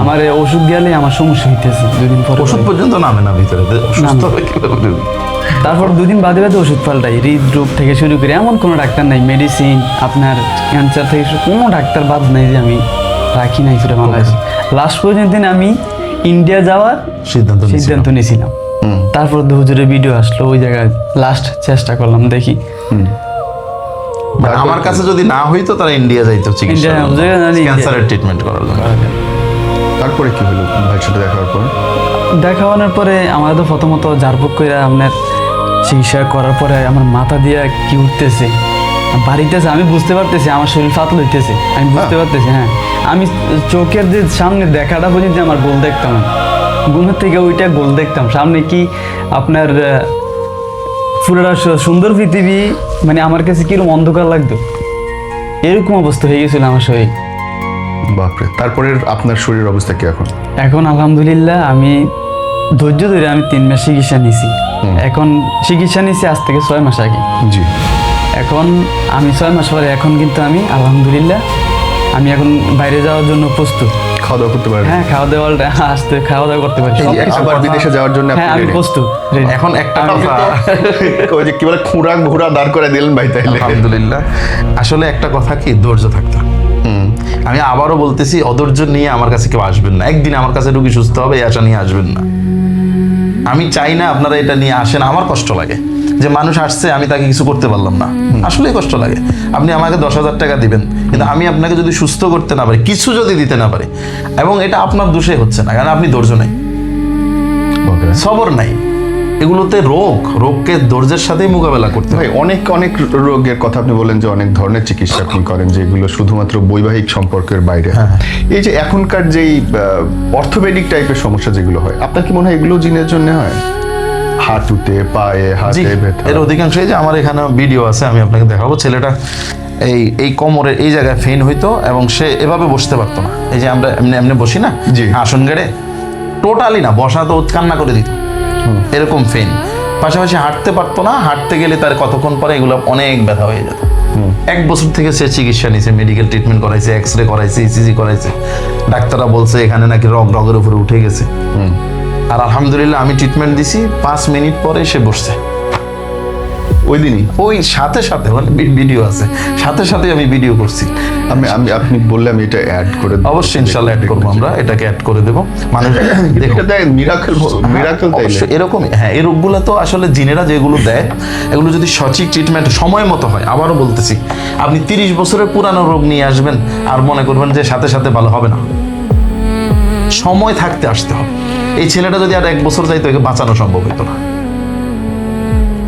আমার এই ওষুধ গেলে আমার সমস্যা হইতেছে দুদিন পরে ওষুধ পরে। পর্যন্ত নামে না ভিতরে, সুস্থ হবে কিভাবে? তারপর দুদিন বাদে বাদে ওষুধ পাল্টাই, হৃদরোগ থেকে শুরু করে এমন কোনো ডাক্তার নাই, মেডিসিন আপনার ক্যান্সার থেকে কোনো ডাক্তার বাদ নাই যে আমি রাখি নাই পুরো বাংলাদেশে। লাস্ট পর্যন্ত আমি ইন্ডিয়া যাওয়ার সিদ্ধান্ত নিয়েছিলাম। তারপর হুজুরের ভিডিও আসলো, ওই জায়গায় লাস্ট চেষ্টা করলাম, দেখি। মানে আমার কাছে যদি না হইতো তারা ইন্ডিয়া যাইতো চিকিৎসা, ক্যান্সারের ট্রিটমেন্ট করার জন্য। তারপরে কি হলো ভাইয়ের সাথে দেখার পর? দেখানোর পরে আমার তো প্রথমত ঝাড়ফুঁক করে আপনার চিকিৎসা করার পরে আমার মাথা দিয়ে কি উঠতেছে, বাড়িতেছে, আমি বুঝতে পারতেছি আমার শরীর পাতল হইতেছে, আমি বুঝতে পারতেছি। হ্যাঁ, আমি চোখের যে সামনে দেখাটা পর্যন্ত আমার গোল দেখতাম না, ঘুমের থেকে ওইটা গোল দেখতাম। সামনে কি আপনার পুরোটা সুন্দর পৃথিবী, মানে আমার কাছে কিরকম অন্ধকার লাগতো, এরকম অবস্থা হয়ে গেছিল আমার শরীর। বাপরে। তারপরে আপনার শরীরের অবস্থা কি এখন? এখন আলহামদুলিল্লাহ আমি ধৈর্য ধরে আমি 3 মাস চিকিৎসা নিছি। এখন চিকিৎসা নিছি আজ থেকে 6 মাস আগে। জি। এখন আমি 6 মাস পরে এখন কিন্তু আমি আলহামদুলিল্লাহ আমি এখন বাইরে যাওয়ার জন্য প্রস্তুত। খাওয়া দাওয়া করতে পারেন? হ্যাঁ, খাওয়া দাওয়া করতে পারি। আবার বিদেশে যাওয়ার জন্য হ্যাঁ, আমি প্রস্তুত। এখন একটা কথা, ওই যে কি বলে খুঁড়া ঘোড়া দাঁড় করে দিলেন ভাই তাইলে। আলহামদুলিল্লাহ। আসলে একটা কথা কি, ধৈর্য থাকতে হবে। আমি আবারও বলতেছি, অধৈর্য নিয়ে আমার কাছে কেউ আসবেন না। একদিন আমার কাছে রুগী সুস্থ হবে এই আশা নিয়ে আসবেন না। আমি চাই না আপনারা এটা নিয়ে আসেন। আমার কষ্ট লাগে যে মানুষ আসছে আমি তাকে কিছু করতে পারলাম না, আসলেই কষ্ট লাগে। আপনি আমাকে 10,000 টাকা দিবেন, কিন্তু আমি আপনাকে যদি সুস্থ করতে না পারি, কিছু যদি দিতে না পারি, এবং এটা আপনার দোষে হচ্ছে না, কারণ আপনি ধৈর্য নাই, সবর নাই। এগুলোতে রোগকে ধৈর্যের সাথেই মোকাবেলা করতে হয়। ভাই অনেক অনেক রোগের কথা আপনি বলেন যে অনেক ধরনের চিকিৎসা আপনি করেন, যেগুলো শুধুমাত্র বৈবাহিক সম্পর্কের বাইরে। এই যে এখনকার যেই অর্থোপেডিক টাইপের সমস্যা যেগুলো হয়, আপনার কি মনে হয় এগুলো জিনের জন্য হয়? হাঁটুতে, পায়ে, হাতে ব্যথা? এর অধিকাংশ, এই যে আমার এখানে ভিডিও আছে, আমি আপনাকে দেখাবো। ছেলেটা এই কোমরের এই জায়গায় ফেন হইতো এবং সে এভাবে বসতে পারতো না। এই যে আমরা এমনি এমনি বসি না আসন গেড়ে, টোটালি না, বসা তো কান্না করে দিত, এরকম ফেন। পাশাপাশি হাঁটতে পারতো না, হাঁটতে গেলে তার কতক্ষণ পরে এগুলো অনেক ব্যথা হয়ে যেত। 1 বছর থেকে সে চিকিৎসা নিয়েছে, মেডিকেল ট্রিটমেন্ট করাইছে, এক্সরে করাইছে, ইসিজি করাইছে। ডাক্তাররা বলছে এখানে নাকি রগের উপরে উঠে গেছে। আর আলহামদুলিল্লাহ আমি ট্রিটমেন্ট দিছি, 5 মিনিট পরে সে বসছে। ওই দিনই, ওই সাথে সাথে, মানে ভিডিও আছে, সাথে সাথে আমি ভিডিও করছি। আপনি বললে আমি এটা অ্যাড করে দেব। অবশ্যই ইনশাআল্লাহ অ্যাড করবো, আমরা এটাকে অ্যাড করে দেবো। মানুষ মিরাকেল অবশ্যই এরকমই। হ্যাঁ, এই রোগগুলো তো আসলে জিনেরা যেগুলো দেয়, এগুলো যদি সঠিক ট্রিটমেন্ট সময় মতো হয়, আবারও বলতেছি, আপনি 30 বছরের পুরানো রোগ নিয়ে আসবেন আর মনে করবেন যে সাথে সাথে ভালো হবে না। সময় থাকতে আসতে হবে। এই ছেলেটা যদি আর 1 বছর যাইতো, একে বাঁচানো সম্ভব হতো না।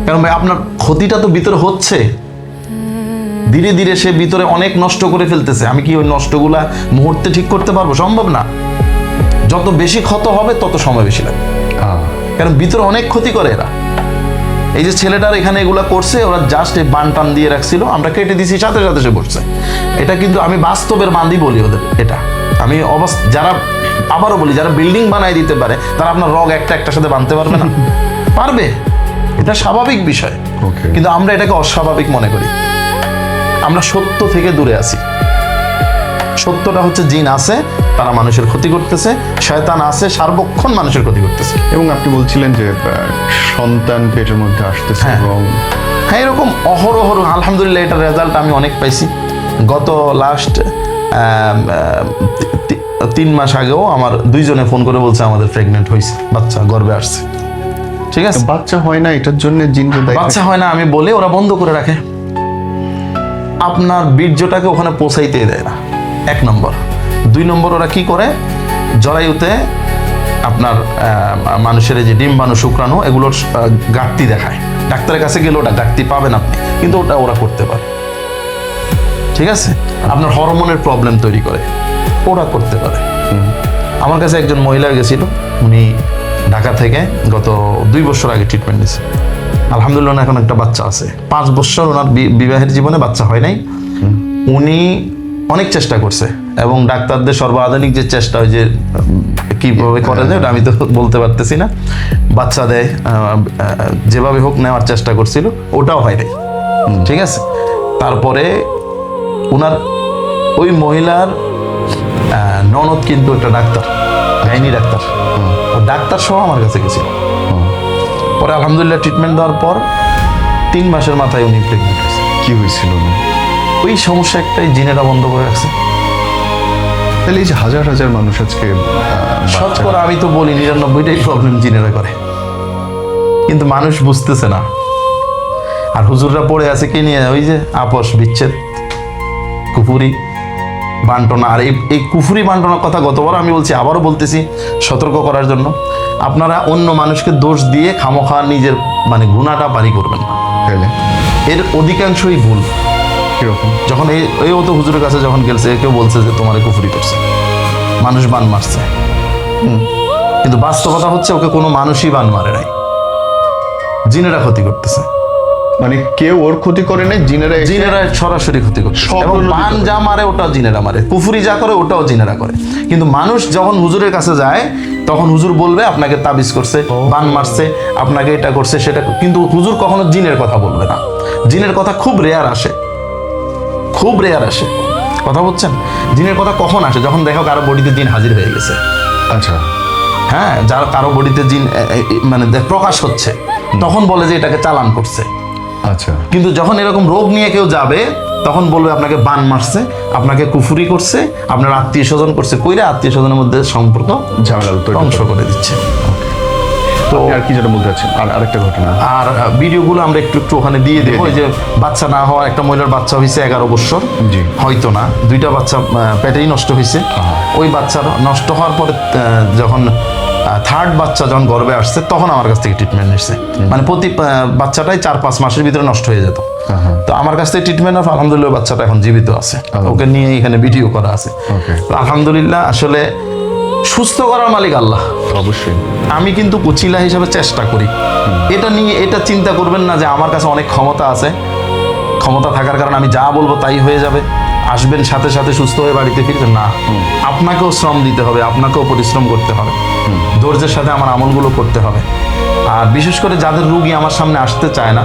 কারণ ভাই আপনার ক্ষতিটা তো ভিতরে হচ্ছে, ধীরে ধীরে সে ভিতরে অনেক নষ্ট করে ফেলতেছে। আমি কি ওই নষ্টগুলা মুহূর্তে ঠিক করতে পারবো? সম্ভব না। যত বেশি ক্ষত হবে তত সময় বেশি লাগবে, কারণ ভিতরে অনেক ক্ষতি করে এরা। এই যে ছেলেটার এখানে এগুলা করছে, ওরা জাস্ট এই বান টান দিয়ে রাখছিল, আমরা কেটে দিছি, সাথে সাথে সে বসছে। এটা কিন্তু আমি বাস্তবের বান্দি বলি ওদের। এটা আমি যারা, আবারও বলি, যারা বিল্ডিং বানায় দিতে পারে তারা আপনার রগ একটা একটার সাথে বাঁধতে পারবে না? পারবে। এটা স্বাভাবিক বিষয়, কিন্তু আমরা এটাকে অস্বাভাবিক মনে করি। আমরা সত্য থেকে দূরে আছি। সত্যটা হচ্ছে জিন আছে, তারা মানুষের ক্ষতি করতেছে, শয়তান আছে সার্বক্ষণ মানুষের ক্ষতি করতেছে। এবং আপনি বলছিলেন যে সন্তান পেটের মধ্যে আসতেছে, এবং হ্যাঁ এরকম অহরহ, আলহামদুলিল্লাহ এটার রেজাল্ট আমি অনেক পাইছি। গত লাস্ট 3 মাস আগেও আমার 2 জনে ফোন করে বলছে আমাদের প্রেগনেন্ট হয়েছে, বাচ্চা গর্ভে আসছে। ঠিক আছে, বাচ্চা হয় না, এটার জন্য জিনকে দায়ী বাচ্চা হয় না আমি বলে ওরা বন্ধ করে রাখে, আপনার বীর্যটাকে ওখানে পৌঁছাইতে দেয় না, 1 নম্বর। 2 নম্বর, ওরা কি করে, জরায়ুতে আপনার মানুষের এই যে ডিম্বাণু শুক্রাণু এগুলোর ঘাটতি দেখায়। ডাক্তারের কাছে গেলে ওটা ঘাটতি পাবেন আপনি, কিন্তু ওটা ওরা করতে পারে। ঠিক আছে, আপনার হরমোনের প্রবলেম তৈরি করে, ওরা করতে পারে। আমার কাছে একজন মহিলা গেছিল, উনি ঢাকা থেকে গত 2 বছর আগে ট্রিটমেন্ট নিয়েছে। আলহামদুলিল্লাহ এখন একটা বাচ্চা আছে। 5 বছর ওনার বিবাহের জীবনে বাচ্চা হয় নাই। উনি অনেক চেষ্টা করছে, এবং ডাক্তারদের সর্বাধুনিক যে চেষ্টা, ওই যে কিভাবে করে দেয় ওটা আমি তো বলতে পারতেছি না, বাচ্চা দেয় যেভাবে হোক নেওয়ার চেষ্টা করছিল, ওটাও হয় নাই। ঠিক আছে, তারপরে ওনার ওই মহিলার ননদ কিন্তু একটা ডাক্তার, গাইনি ডাক্তার, ও ডাক্তার সহ আমার কাছে গেছিল। পরে আলহামদুলিল্লাহ ট্রিটমেন্ট দেওয়ার পর 3 মাসের মাথায় উনি প্রেগনেন্ট হয়েছে। কি হয়েছিল? ওই সমস্যা একটাই, জিনেরা বন্ধ করে রাখছে। তাহলে এই যে হাজার হাজার মানুষ আজকে শতকরা আমি তো বলি 99টাই প্রবলেম জিনেরা করে, কিন্তু মানুষ বুঝতেছে না। আর হুজুররা পড়ে আছে কি নিয়ে, ওই যে আপস, বিচ্ছেদ, কুফুরি, বান্টনা। আর এই কুফুরি বান্টনার কথা গতবার আমি বলছি, আবারও বলতেছি সতর্ক করার জন্য, আপনারা অন্য মানুষকে দোষ দিয়ে খামোখা নিজের মানে গুণাটা বাড়ি করবেন না। এর অধিকাংশই ভুল। কিরকম? যখন এই তো হুজুরের কাছে যখন গেছে, কেউ বলছে যে তোমার কুফুরি করছে, মানুষ বান মারছে, কিন্তু বাস্তবতা হচ্ছে ওকে কোনো মানুষই বান মারে নাই, জিনেরা ক্ষতি করতেছে। মানে কেউ ওর ক্ষতি করে নাই, জিনেরা সরাসরি ক্ষতি করছে। এবং বান যা মারে ওটাও জিনেরা মারে, কুফুরি যা করে ওটাও জিনেরা করে। কিন্তু মানুষ যখন হুজুরের কাছে যায়, তখন হুজুর বলবে আপনাকে তাবিজ করছে, বান মারছে, আপনাকে এটা করছে সেটা, কিন্তু হুজুর কখনো জিনের কথা বলবে না। জিনের কথা খুব রেয়ার আসে, খুব রেয়ার আসে। কথা বলছেন, জিনের কথা কখন আসে? যখন দেখো কারো বডিতে জিন হাজির হয়ে গেছে। আচ্ছা, হ্যাঁ, যার কারো বডিতে জিন মানে প্রকাশ হচ্ছে, তখন বলে যে এটাকে চালান করছে। আচ্ছা, কিন্তু যখন এরকম রোগ নিয়ে কেউ যাবে, তখন বলবে আপনাকে বান মারছে, আপনাকে কুফুরি করছে, আপনার আত্মীয় স্বজন করছে, কইরা আত্মীয় স্বজনের মধ্যে সম্পর্ক ঝামেলা ধ্বংস করে দিচ্ছে। তো আর কি যেটা বলতে চাচ্ছেন? আর আরেকটা ঘটনা, আর ভিডিওগুলো আমরা একটু ওখানে দিয়ে দেবো। ওই যে বাচ্চা না হওয়া একটা মহিলার বাচ্চা হয়েছে 11 বছর, জি, হয়তো না, 2টা বাচ্চা পেটেই নষ্ট হয়েছে। ওই বাচ্চা নষ্ট হওয়ার পরে যখন 3rd বাচ্চা যখন গর্ভে আসছে, তখন আমার কাছ থেকে ট্রিটমেন্ট নিচ্ছে। মানে প্রতি বাচ্চাটাই 4-5 মাসের ভিতরে নষ্ট হয়ে যেত। তো আমার কাছ থেকে ট্রিটমেন্ট, আলহামদুলিল্লাহ বাচ্চাটা এখন জীবিত আছে, ওকে নিয়ে এখানে ভিডিও করা আছে। তো আলহামদুলিল্লাহ, আসলে সুস্থ করার মালিক আল্লাহ। অবশ্যই আমি কিন্তু কুচিলা হিসাবে চেষ্টা করি। এটা নিয়ে এটা চিন্তা করবেন না যে আমার কাছে অনেক ক্ষমতা আছে, ক্ষমতা থাকার কারণে আমি যা বলবো তাই হয়ে যাবে, আসবেন সাথে সাথে সুস্থ হয়ে বাড়িতে ফিরবেন না। আপনাকেও শ্রম দিতে হবে, আপনাকেও পরিশ্রম করতে হবে, ধৈর্যের সাথে আমার আমলগুলো করতে হবে। আর বিশেষ করে যাদের রুগী আমার সামনে আসতে চায় না,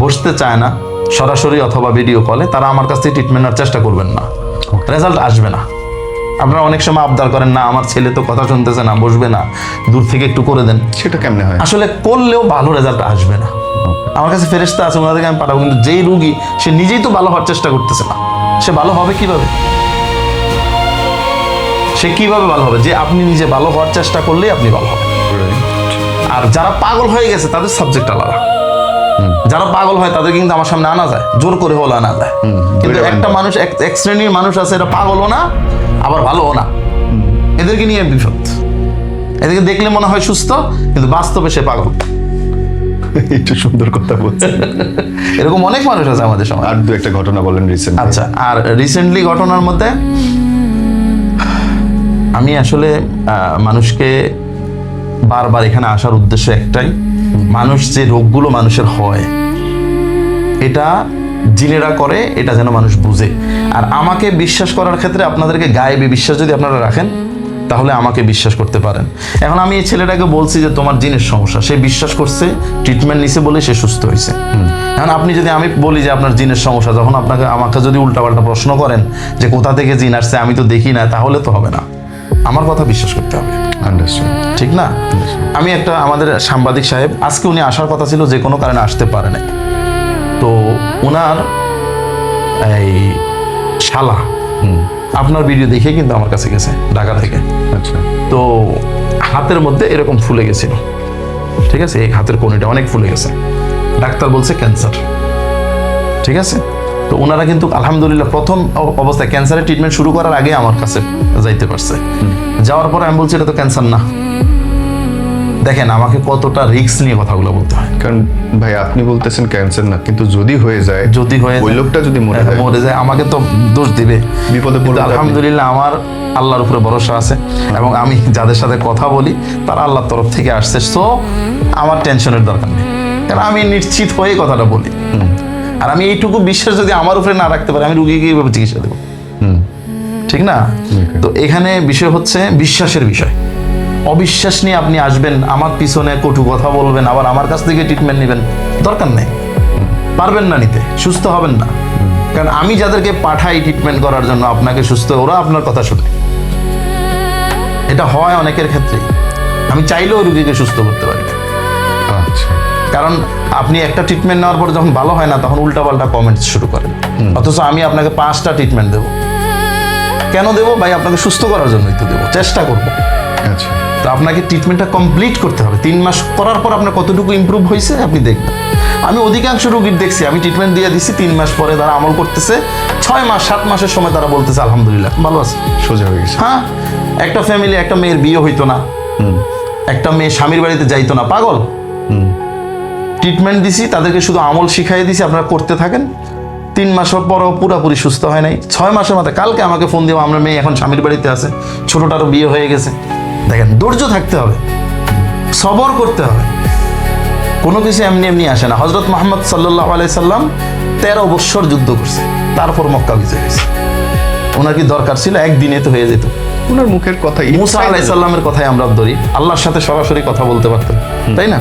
বসতে চায় না সরাসরি অথবা ভিডিও কলে, তারা আমার কাছ থেকে ট্রিটমেন্ট নেওয়ার চেষ্টা করবেন না, রেজাল্ট আসবে না। আপনারা অনেক সময় আবদার করেন, না আমার ছেলে তো কথা শুনতেছে না, বসবে না, দূর থেকে একটু করে দেন। সেটা কেমনে হয়? আসলে করলেও ভালো রেজাল্ট আসবে না। আমার কাছে ফেরেশতা আছে, ওনাদেরকে আমি পাঠাবো, কিন্তু যেই রুগী সে নিজেই তো ভালো হওয়ার চেষ্টা করতেছে না, সে ভালো হবে কিভাবে? সে কিভাবে ভালো হবে? যে আপনি নিজে ভালো হওয়ার চেষ্টা করলেই আপনি ভালো হবেন। আর যারা পাগল হয়ে গেছে তাদের সাবজেক্ট আলাদা। যারা পাগল হয় তাদের কিন্তু আমার সামনে আনা যায়, জোর করে হলো আনা যায়। কিন্তু একটা মানুষ, এক শ্রেণীর মানুষ আছে, এটা পাগলও না আবার ভালোও না, এদেরকে নিয়ে বিপদ। এদেরকে দেখলে মনে হয় সুস্থ, কিন্তু বাস্তবে সে পাগল। একটু সুন্দর কথা বলছেন। এরকম অনেক মানুষ আছে আমাদের সমাজে। আর 2 একটা ঘটনা বলেন রিসেন্ট। আচ্ছা, আর রিসেন্টলি ঘটনার মধ্যে আমি আসলে মানুষকে বারবার এখানে আসার উদ্দেশ্য একটাই, মানুষ যে রোগগুলো মানুষের হয় এটা জিনেরা করে, এটা যেন মানুষ বুঝে। আর আমাকে বিশ্বাস করার ক্ষেত্রে আপনাদেরকে গায়েবী বিশ্বাস যদি আপনারা রাখেন তাহলে আমাকে বিশ্বাস করতে পারেন। এখন আমি এই ছেলেটাকে বলছি যে তোমার জিনের সমস্যা, সে বিশ্বাস করছে, ট্রিটমেন্ট নিছে বলে সে সুস্থ হয়েছে। এখন আপনি যদি আমি বলি যে আপনার জিনের সমস্যা, যখন আমাকে যদি উল্টাপাল্টা প্রশ্ন করেন যে কোথা থেকে জিন আসছে আমি তো দেখি না, তাহলে তো হবে না, আমার কথা বিশ্বাস করতে হবে। আন্ডারস্ট্যান্ড। ঠিক না? আমি আমাদের সাংবাদিক সাহেব, আজকে উনি আসার কথা ছিল, যে কোনো কারণে আসতে পারে নাই। তো ওনার এই শালা আপনার ভিডিও দেখে কিন্তু আমার কাছে গেছে ঢাকা থেকে। আচ্ছা। তো হাতের মধ্যে এরকম ফুলে গেছিল, ঠিক আছে, এই হাতের কোণিটা অনেক ফুলে গেছে, ডাক্তার বলছে ক্যান্সার। ঠিক আছে, তো ওনারা কিন্তু আলহামদুলিল্লাহ প্রথম অবস্থায় ক্যান্সারের ট্রিটমেন্ট শুরু করার আগে আমার কাছে যাইতে পারছে। যাওয়ার পরে আমি বলছি এটা তো ক্যান্সার না। দেখেন আমাকে কতটা রিস্ক নিয়ে কথাগুলো বলতে হয়। কারণ ভাই আপনি বলতেছেন ক্যান্সার না, কিন্তু যদি হয়ে যায়, ওই লোকটা যদি মরে যায় আমাকে তো দোষ দিবে, বিপদে পড়বে। আলহামদুলিল্লাহ আমার আল্লাহর উপরে ভরসা আছে, এবং আমি যাদের সাথে কথা বলি তারা আল্লাহর তরফ থেকে আসছে, সো আমার টেনশনের দরকার নেই, কারণ আমি নিশ্চিত হয়ে কথাটা বলি। আর আমি এইটুকু বিশ্বাস যদি আমার উপরে না রাখতে পারি, আমি রুগীকে কিভাবে চিকিৎসা দেবো? ঠিক না? তো এখানে বিষয় হচ্ছে বিশ্বাসের বিষয়। অবিশ্বাস নিয়ে আপনি আসবেন, আমার পিছনে কটু কথা বলবেন, আবার আমার কাছ থেকে ট্রিটমেন্ট নেবেন, দরকার নেই, পারবেন না নিতে, সুস্থ হবেন না। কারণ আমি যাদেরকে পাঠাই ট্রিটমেন্ট করার জন্য আপনাকে সুস্থ, ওরা আপনার কথা শুনে। এটা হয় অনেকের ক্ষেত্রে, আমি চাইলেও রুগীকে সুস্থ করতে পারি না। আচ্ছা। কারণ আপনি একটা ট্রিটমেন্ট নেওয়ার পর যখন ভালো হয় না, তখন উল্টাপাল্টা কমেন্টস শুরু করেন, অথচ আমি আপনাকে 5টা ট্রিটমেন্ট দেবো। কেন দেবো ভাই? আপনাকে সুস্থ করার জন্যই তো দেবো, চেষ্টা করবো। আচ্ছা। তো আপনাকে ট্রিটমেন্টটা কমপ্লিট করতে হবে। 3 মাস করার পর আপনার কতটুকু ইমপ্রুভ হয়েছে আপনি দেখবেন। আমি অধিকাংশ রোগীর দেখছি, আমি ট্রিটমেন্ট দিয়ে দিচ্ছি, 3 মাস পরে তারা আমল করতেছে, 6 মাস 7 মাসের সময় তারা বলতেছে আলহামদুলিল্লাহ ভালো আছে, সোজা হয়ে গেছে। হ্যাঁ, একটা ফ্যামিলি, একটা মেয়ের বিয়ে হইতো না, একটা মেয়ে স্বামীর বাড়িতে যাইতো না, পাগল। ট্রিটমেন্ট দিছি, তাদেরকে শুধু আমল শিখাই দিছি, আপনারা করতে থাকেন। 3 মাস পরও পুরাপুরি সুস্থ হয় নাই, 6 মাসের মাথায় কালকে আমাকে ফোন দিব, আমরা মেয়ে এখন স্বামীর বাড়িতে আছে, ছোটটারও বিয়ে হয়ে গেছে। দেখেন, ধৈর্য থাকতে হবে, সবর করতে হবে, কোনো কিছু এমনি এমনি আসে না। হযরত মুহাম্মদ সাল্লাল্লাহু আলাইহি সাল্লাম 13 বছর যুদ্ধ করছে, তারপর মক্কা বিজয় হয়েছে। ওনার কি দরকার ছিল? একদিনে তো হয়ে যেত। ওনার মুখের কথা, মুসা আলাইহিস সালামের কথাই আমরা ধরি, আল্লাহর সাথে সরাসরি কথা বলতে পারতেন, তাই না?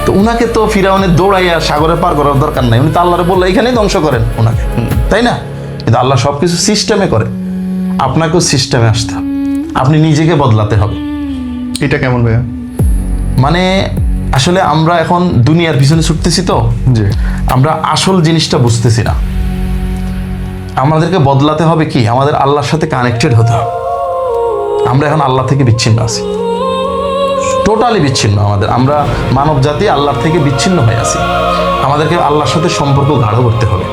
তো উনাকে তো ফিরাউনের দৌড়াইয়া সাগরে পার করার দরকার নাই, উনি তো আল্লাহরে বললো এখানেই ধ্বংস করেন ওনাকে, তাই না? কিন্তু আল্লাহ সবকিছু সিস্টেমে করে, আপনাকেও সিস্টেমে আসতে হবে, আপনি নিজেকে বদলাতে হবে। এটা কেমন ভাইয়া? মানে আসলে আমরা এখন দুনিয়ার পিছনে ছুটতেছি, তো জি। আমরা আসল জিনিসটা বুঝতেছি না। আমাদেরকে বদলাতে হবে কি? আমাদের আল্লাহর সাথে কানেক্টেড হতে হবে। আমরা এখন আল্লাহ থেকে বিচ্ছিন্ন আছি, টোটালি বিচ্ছিন্ন। আমরা মানব জাতি আল্লাহর থেকে বিচ্ছিন্ন হয়ে আছি। আমাদেরকে আল্লাহর সাথে সম্পর্ক গাঢ় করতে হবে,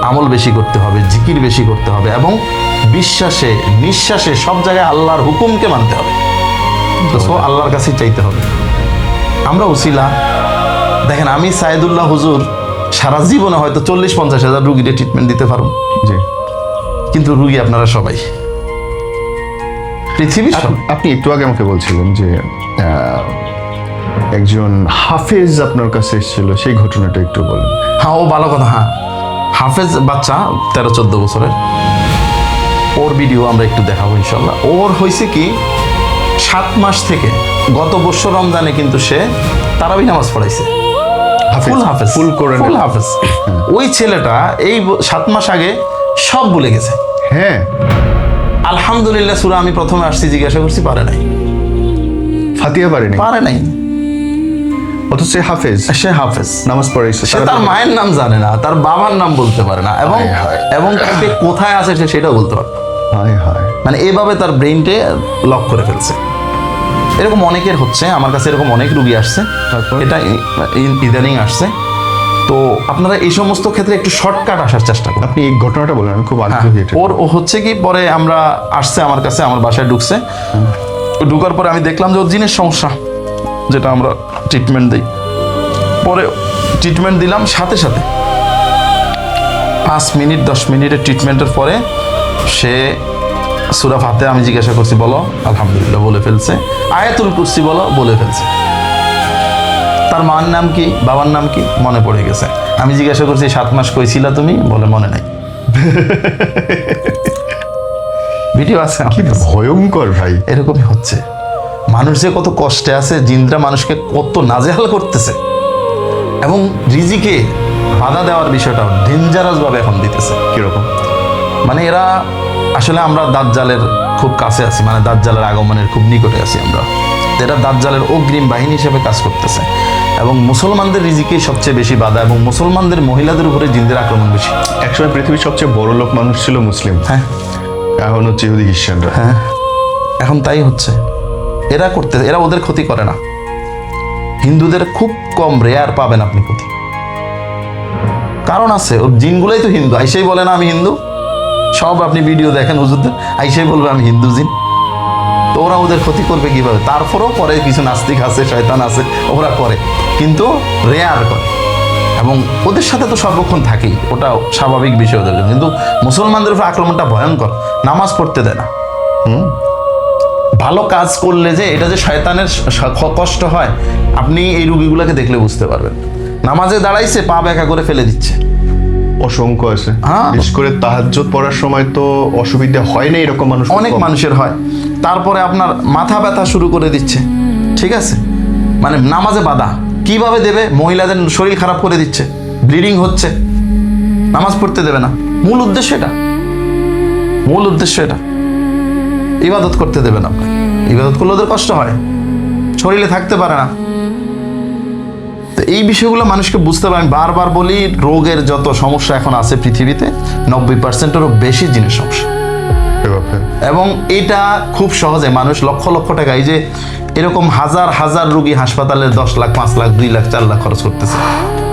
আমল বেশি করতে হবে, জিকির বেশি করতে হবে, এবং বিশ্বাসে নিঃশ্বাসে সব জায়গায় আল্লাহর হুকুমকে মানতে হবে। তো আল্লাহর কাছে চাইতে হবে। আমরা উসিলা, দেখেন আমি সাইদুল্লাহ হুজুর সারা জীবনে হয়তো 40-50 হাজার রুগীকে ট্রিটমেন্ট দিতে পারুন, জি, কিন্তু রুগী আপনারা সবাই পৃথিবীর সব। আপনি একটু আগে আমাকে বলছিলেন যে একজন হাফেজ আপনার কাছে এসেছিল, সেই ঘটনাটা একটু বলেন। হ্যাঁ, ও ভালো কথা। হ্যাঁ, হাফেজ বাচ্চা 13-14 বছরের, ওর ভিডিও আমরা একটু দেখাবো ইনশাল্লাহ। ওর হয়েছে কি, 7 মাস থেকে গত বছর রমজানে কিন্তু সে তারাবি নামাজ পড়াইছে, ফুল হাফেজ, ফুল হাফেজ। ওই ছেলেটা এই 7 মাস আগে সব ভুলে গেছে। হ্যাঁ, আলহামদুলিল্লাহ। সূরা আমি প্রথমে আসছি, জিজ্ঞাসা করছি, পারে নাই, ফাতিহা পারে নাই। অথচ সে হাফেজ, নামাজ পড়াইছে। সে তার মায়ের নাম জানে না, তার বাবার নাম বলতে পারে না, এবং সে কোথায় আছে সেটাও বলতে পারে। মানে এভাবে তার ব্রেইনটে লক করে ফেলছে। এরকম অনেকের হচ্ছে, আমার কাছে এরকম অনেক রুগী আসছে, এটা ইদানিং আসছে। তো আপনারা এই সমস্ত ক্ষেত্রে একটু শর্টকাট আসার চেষ্টা করুন। আপনি এই ঘটনাটা বলেন, আমি খুব আগ্রহী। ওর হচ্ছে কি, পরে আমরা আসছে আমার কাছে, আমার বাসায় ঢুকছে। ঢুকার পরে আমি দেখলাম যে ওর জিনের সমস্যা, যেটা আমরা ট্রিটমেন্ট দিই। পরে ট্রিটমেন্ট দিলাম, সাথে সাথে 5 মিনিট 10 মিনিটের ট্রিটমেন্টের পরে সে সূরা ফাতিহা আমি জিজ্ঞাসা করছি, বলো, আলহামদুলিল্লাহ বলে ফেলছে। আয়াতুল কুরসি বলো, বলে ফেলছে। তার মার নাম কি, বাবার নাম কি, মনে পড়ে গেছে। আমি জিজ্ঞাসা করছি 7 মাস কইছিলা তুমি, বলে মনে নাই। ভিডিও আছে কি ভয়ঙ্কর ভাই। এরকমই হচ্ছে। মানুষ যে কত কষ্টে আছে, জিনরা মানুষকে কত নাজেহাল করতেছে, এবং রিজিকে বাধা দেওয়ার বিষয়টা ডেঞ্জারাস ভাবে এখন দিতেছে। কিরকম? মানে এরা আসলে, আমরা দাজ্জালের খুব কাছে আছি, মানে দাজ্জালের আগমনের খুব নিকটে আছি আমরা। এরা দাজ্জালের অগ্রিম বাহিনী হিসেবে কাজ করতেছে, এবং মুসলমানদের রিজিকে সবচেয়ে বেশি বাধা, এবং মুসলমানদের মহিলাদের উপরে জিনদের আক্রমণ বেশি। একসময় পৃথিবীর সবচেয়ে বড় লোক মানুষ ছিল মুসলিম, হ্যাঁ, এখন হচ্ছে ইহুদি খ্রিস্টানরা। হ্যাঁ, এখন তাই হচ্ছে। এরা করতেছে, এরা ওদের ক্ষতি করে না। হিন্দুদের খুব কম, রেয়ার পাবেন আপনি ক্ষতি। কারণ আছে, ওর জিনগুলাই তো হিন্দু, আইসাই বলে না আমি হিন্দু। সব আপনি ভিডিও দেখেন হুজুরদের, আইসাই বলবে আমি হিন্দু জিন। তো ওরা ওদের ক্ষতি করবে কিভাবে? তারপরেও করে, কিছু নাস্তিক আছে, শয়তান আছে, ওরা করে, কিন্তু রেয়ার করে, এবং ওদের সাথে তো সর্বক্ষণ থাকেই, ওটা স্বাভাবিক বিষয় ওদের জন্য। কিন্তু মুসলমানদের উপর আক্রমণটা ভয়ঙ্কর। নামাজ পড়তে দেয় না। ভালো কাজ করলে যে এটা যে শয়তানের কষ্ট হয়, আপনি এই রুগীগুলোকে দেখলে বুঝতে পারবেন। নামাজে দাঁড়াইছে, পা ব্যাকা করে ফেলে দিচ্ছে। অসংখ্য আছে, হ্যাঁ। বিশেষ করে তাহাজ্জুদ পড়ার সময় তো অসুবিধা হয় না এরকম মানুষ অনেক কম। মানুষের হয়। তারপরে আপনার মাথা ব্যথা শুরু করে দিচ্ছে, ঠিক আছে, মানে নামাজে বাধা কিভাবে দেবে? মহিলাদের শরীর খারাপ করে দিচ্ছে, ব্লিডিং হচ্ছে, নামাজ পড়তে দেবে না। মূল উদ্দেশ্য এটা, মূল উদ্দেশ্য এটা। ইবাদত করতে দেবে না। আপনাকে ইবাদত করলে ওদের কষ্ট হয়, শরীরে থাকতে পারে না। তো এই বিষয়গুলো মানুষকে বুঝতে হবে। আমি বারবার বলি, রোগের যত সমস্যা এখন আছে পৃথিবীতে, 90%-এরও বেশি জিনের সমস্যা। এবং এটা খুব সহজে মানুষ লক্ষ লক্ষ টাকা, এই যে এরকম হাজার হাজার রুগী হাসপাতালের 10 লাখ, 5 লাখ, 2 লাখ, 4 লাখ খরচ করতেছে।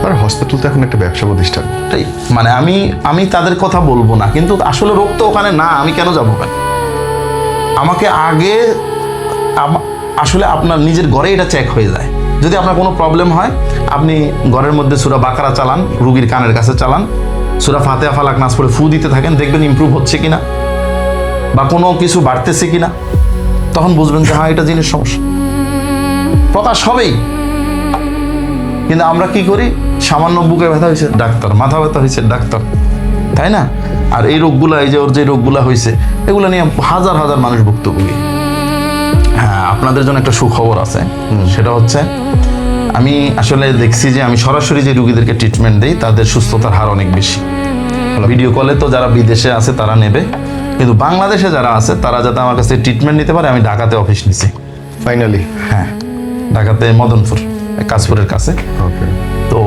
আর হসপিটাল তো এখন একটা ব্যবসা প্রতিষ্ঠান। তাই মানে আমি তাদের কথা বলবো না, কিন্তু আসলে রোগ তো ওখানে না, আমি কেন যাবো? আমাকে আগে আসলে আপনার নিজের ঘরে এটা চেক হয়ে যায়। যদি আপনার কোনো প্রবলেম হয়, আপনি ঘরের মধ্যে সূরা বাকারা চালান, রুগীর কানের কাছে চালান, সূরা ফাতিহা, ফালাক, নাস পড়ে ফু দিতে থাকেন, দেখবেন ইমপ্রুভ হচ্ছে কিনা বা কোনো কিছু বাড়তেছে কিনা। তখন বুঝবেন যে হ্যাঁ, এটা জিনিস সমস্যা প্রকাশ হবেই। কিন্তু আমরা কি করি? সামান্য বুকে ব্যথা হয়েছে ডাক্তার, মাথা ব্যথা হয়েছে ডাক্তার, তাই না? আর এই রোগগুলা, এই যে ওর যে রোগগুলা হয়েছে, এগুলো নিয়ে হাজার হাজার মানুষ ভুক্তভোগী। হ্যাঁ, আপনাদের জন্য একটা সুখবর আছে। সেটা হচ্ছে, আমি আসলে দেখছি যে আমি সরাসরি যে রুগীদেরকে ট্রিটমেন্ট দিই, তাদের সুস্থতার হার অনেক বেশি। ভিডিও কলে তো যারা বিদেশে আছে তারা নেবে, কিন্তু বাংলাদেশে যারা আছে তারা যাতে আমার কাছে ট্রিটমেন্ট নিতে পারে, আমি ঢাকাতে অফিস নিছি ফাইনালি। হ্যাঁ, ঢাকাতে মদনপুর, কাশপুরের কাছে। ওকে। তো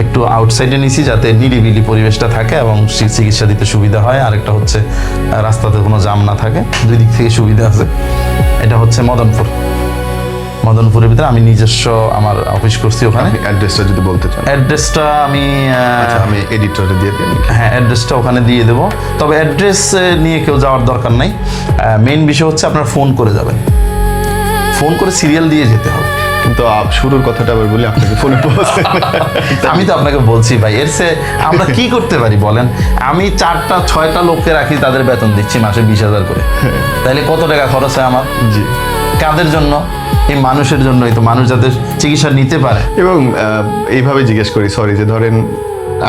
একটু আউটসাইডে নিছি, যাতে নিরিবিলি পরিবেশটা থাকে এবং চিকিৎসা দিতে সুবিধা হয়। আরেকটা হচ্ছে রাস্তাতে কোনো জাম না থাকে, 2 দিক থেকে সুবিধা আছে। এটা হচ্ছে মদনপুরের ভিতরে আমি নিজস্ব আমার অফিস করছি ওখানে। অ্যাড্রেসটা যদি বলতে চান? অ্যাড্রেসটা আমি এডিটরে দিয়ে দিই। হ্যাঁ, অ্যাড্রেসটা ওখানে দিয়ে দেবো। তবে অ্যাড্রেস নিয়ে কেউ যাওয়ার দরকার নাই। মেইন বিষয় হচ্ছে আপনার ফোন করে যাবেন, ফোন করে সিরিয়াল দিয়ে যেতে হবে। কিন্তু শুরুর কথাটা আবার বলি, আপনাকে ফোনে আমি তো আপনাকে বলছি ভাই, এর চেয়ে আমরা কি করতে পারি বলেন? আমি 4টা 6টা লোককে রাখি, তাদের বেতন দিচ্ছি মাসে 20,000 করে। তাইলে কত টাকা খরচ হয় আমার? জি। কাদের জন্য? এই মানুষের জন্যই তো, মানুষ যাতে চিকিৎসা নিতে পারে। এবং এইভাবে জিজ্ঞেস করি, সরি, যে ধরেন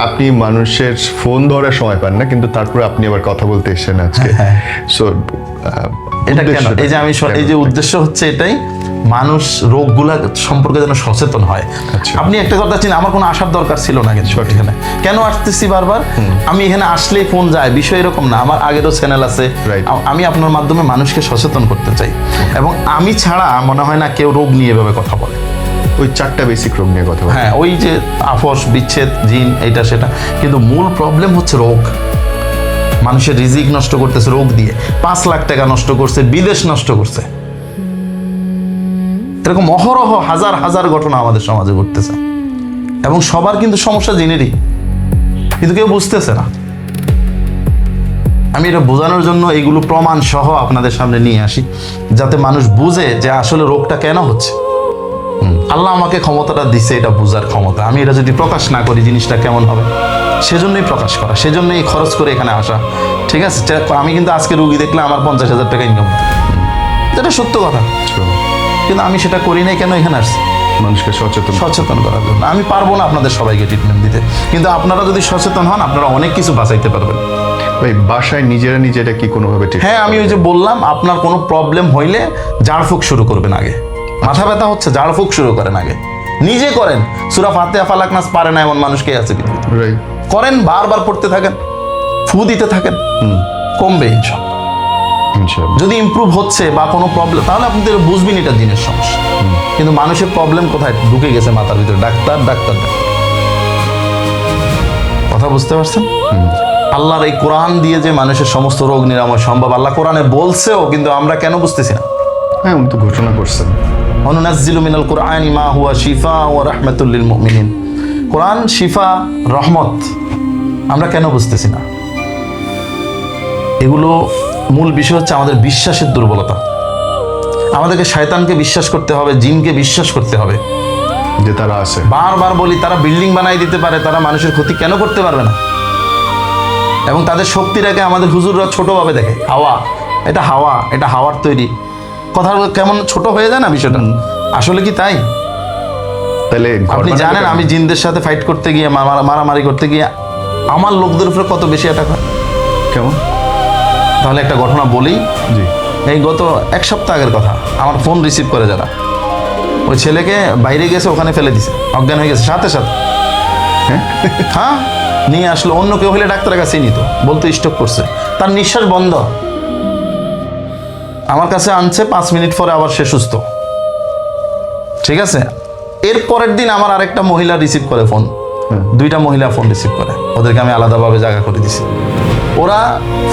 আপনি মানুষের ফোন ধরার সময় পান না, কিন্তু তারপরে আপনি আবার কথা বলতে এসেছেন আজকে। সো এটা কেন? এই যে আমি এই যে উদ্দেশ্য হচ্ছে এটাই, মানুষ রোগগুলা সম্পর্কে যেন সচেতন হয়। আপনি একটা কথা চিনেন, আমার কোনো আসার দরকার ছিল না, কিন্তু এখানে কেন আসতেছি বারবার? আমি এখানে আসলেই ফোন যায়, বিষয় এরকম না। আমার আগেরও চ্যানেল আছে, আমি আপনার মাধ্যমে মানুষকে সচেতন করতে চাই। এবং আমি ছাড়া মনে হয় না কেউ রোগ নিয়ে এভাবে কথা বলে। ওই 4টা বেসিক রোগ নিয়ে কথা বলি। হ্যাঁ, ওই যে আপস, বিচ্ছেদ, জিন, এটা সেটা, কিন্তু মূল প্রবলেম হচ্ছে রোগ। মানুষের রিজিক নষ্ট করতেছে রোগ দিয়ে, 5 লাখ টাকা নষ্ট করছে, বিদেশ নষ্ট করছে। এরকম অহরহ হাজার হাজার ঘটনা আমাদের সমাজে ঘটতেছে, এবং সবার কিন্তু সমস্যা জিনেরই, কিন্তু কেউ বুঝতেছে না। আমি এটা বোঝানোর জন্য এইগুলো প্রমাণ সহ আপনাদের সামনে নিয়ে আসি, যাতে মানুষ বুঝে যে আসলে রোগটা কেন হচ্ছে। আল্লাহ আমাকে ক্ষমতাটা দিচ্ছে এটা বোঝার ক্ষমতা। আমি এটা যদি প্রকাশ না করি, জিনিসটা কেমন হবে? সেজন্যই প্রকাশ করা, সেজন্যই খরচ করে এখানে আসা। ঠিক আছে, আমি কিন্তু আজকে রুগী দেখলে আমার 50,000 টাকা ইনকাম হতো, এটা সত্য কথা। কিন্তু আমি সেটা করি নাই। কেন? এখানে আসছি মানুষকে সচেতন করার জন্য। আমি পারবো না আপনাদের সবাইকে ট্রিটমেন্ট দিতে, কিন্তু আপনারা যদি সচেতন হন আপনারা অনেক কিছু বাঁচাইতে পারবেন। ভাই বাসায় নিজেরা কি কোনোভাবে ঠিক? হ্যাঁ, আমি ওই যে বললাম, আপনার কোনো প্রবলেম হইলে ঝাড়ফুঁক শুরু করবেন আগে। মাথা ব্যথা হচ্ছে, ঝাড়ফুঁক শুরু করেন আগে, নিজে করেন। সূরা ফাতিহা ফালাক নাস পারে না এমন মানুষ কে আছে পৃথিবীতে? রাইট। করেন, বারবার পড়তে থাকেন, ফু দিতে থাকেন, কমবে ইনশাআল্লাহ। যদি ইমপ্রুভ হচ্ছে বা কোনো প্রবলেম, তাহলে আপনি তো বুঝবেন এটা দিনের সমস্যা। কিন্তু মানুষের প্রবলেম কোথায় ঢুকে গেছে মাথার ভিতরে? Doctor doctor doctor. কথা বুঝতে পারছেন? আল্লাহর এই কোরআন দিয়ে যে মানুষের সমস্ত রোগ নিরাময় সম্ভব, আল্লাহ কোরআনে বলছেও, কিন্তু আমরা কেন বুঝতেছি না? হ্যাঁ, উনি তো ঘোষণা করছেন, অনুনাজ্জিলু মিনাল কুরআনি মা হুয়া শিফা ওয়া রাহমাতুল লিল মুমিনিন। কোরআন শিফা, রহমত। আমরা কেন বুঝতেছি না? এগুলো মূল বিষয় হচ্ছে আমাদের বিশ্বাসের দুর্বলতা। আমাদেরকে শয়তানকে বিশ্বাস করতে হবে, জিনকে বিশ্বাস করতে হবে যে তারা আছে। বারবার বলি, তারা বিল্ডিং বানাই দিতে পারে, তারা মানুষের ক্ষতি কেন করতে পারবে না? এবং তাদের শক্তিটাকে আমাদের হুজুররা ছোটভাবে দেখে। হাওয়া, এটা হাওয়া, এটা হাওয়ার তৈরি। কথা কেমন ছোট হয়ে যায় না বিষয়টা? আসলে কি তাই? তাহলে আপনি জানেন আমি জিনদের সাথে ফাইট করতে গিয়ে, মারামারি করতে গিয়ে আমার লোকদের উপরে কত বেশি অ্যাটাক হয়? কেমন? তাহলে একটা ঘটনা বলি। জি। এই গত 1 সপ্তাহ আগের কথা, আমার ফোন রিসিভ করে যারা, ওই ছেলেকে বাইরে গেছে, ওখানে ফেলে দিছে, অজ্ঞান হয়ে গেছে সাথে সাথে। হ্যাঁ, নিয়ে আসলো। অন্য কেউ হলে ডাক্তারের কাছেই নিত, বলতো স্ট্রোক করছে, তার নিঃশ্বাস বন্ধ। আমার কাছে আনছে, 5 মিনিট পরে আবার সে সুস্থ। ঠিক আছে, এর পরের দিন আমার আরেকটা মহিলা রিসিভ করে ফোন, 2টা মহিলা ফোন রিসিভ করে, ওদেরকে আমি আলাদাভাবে জায়গা করে দিছি। ওরা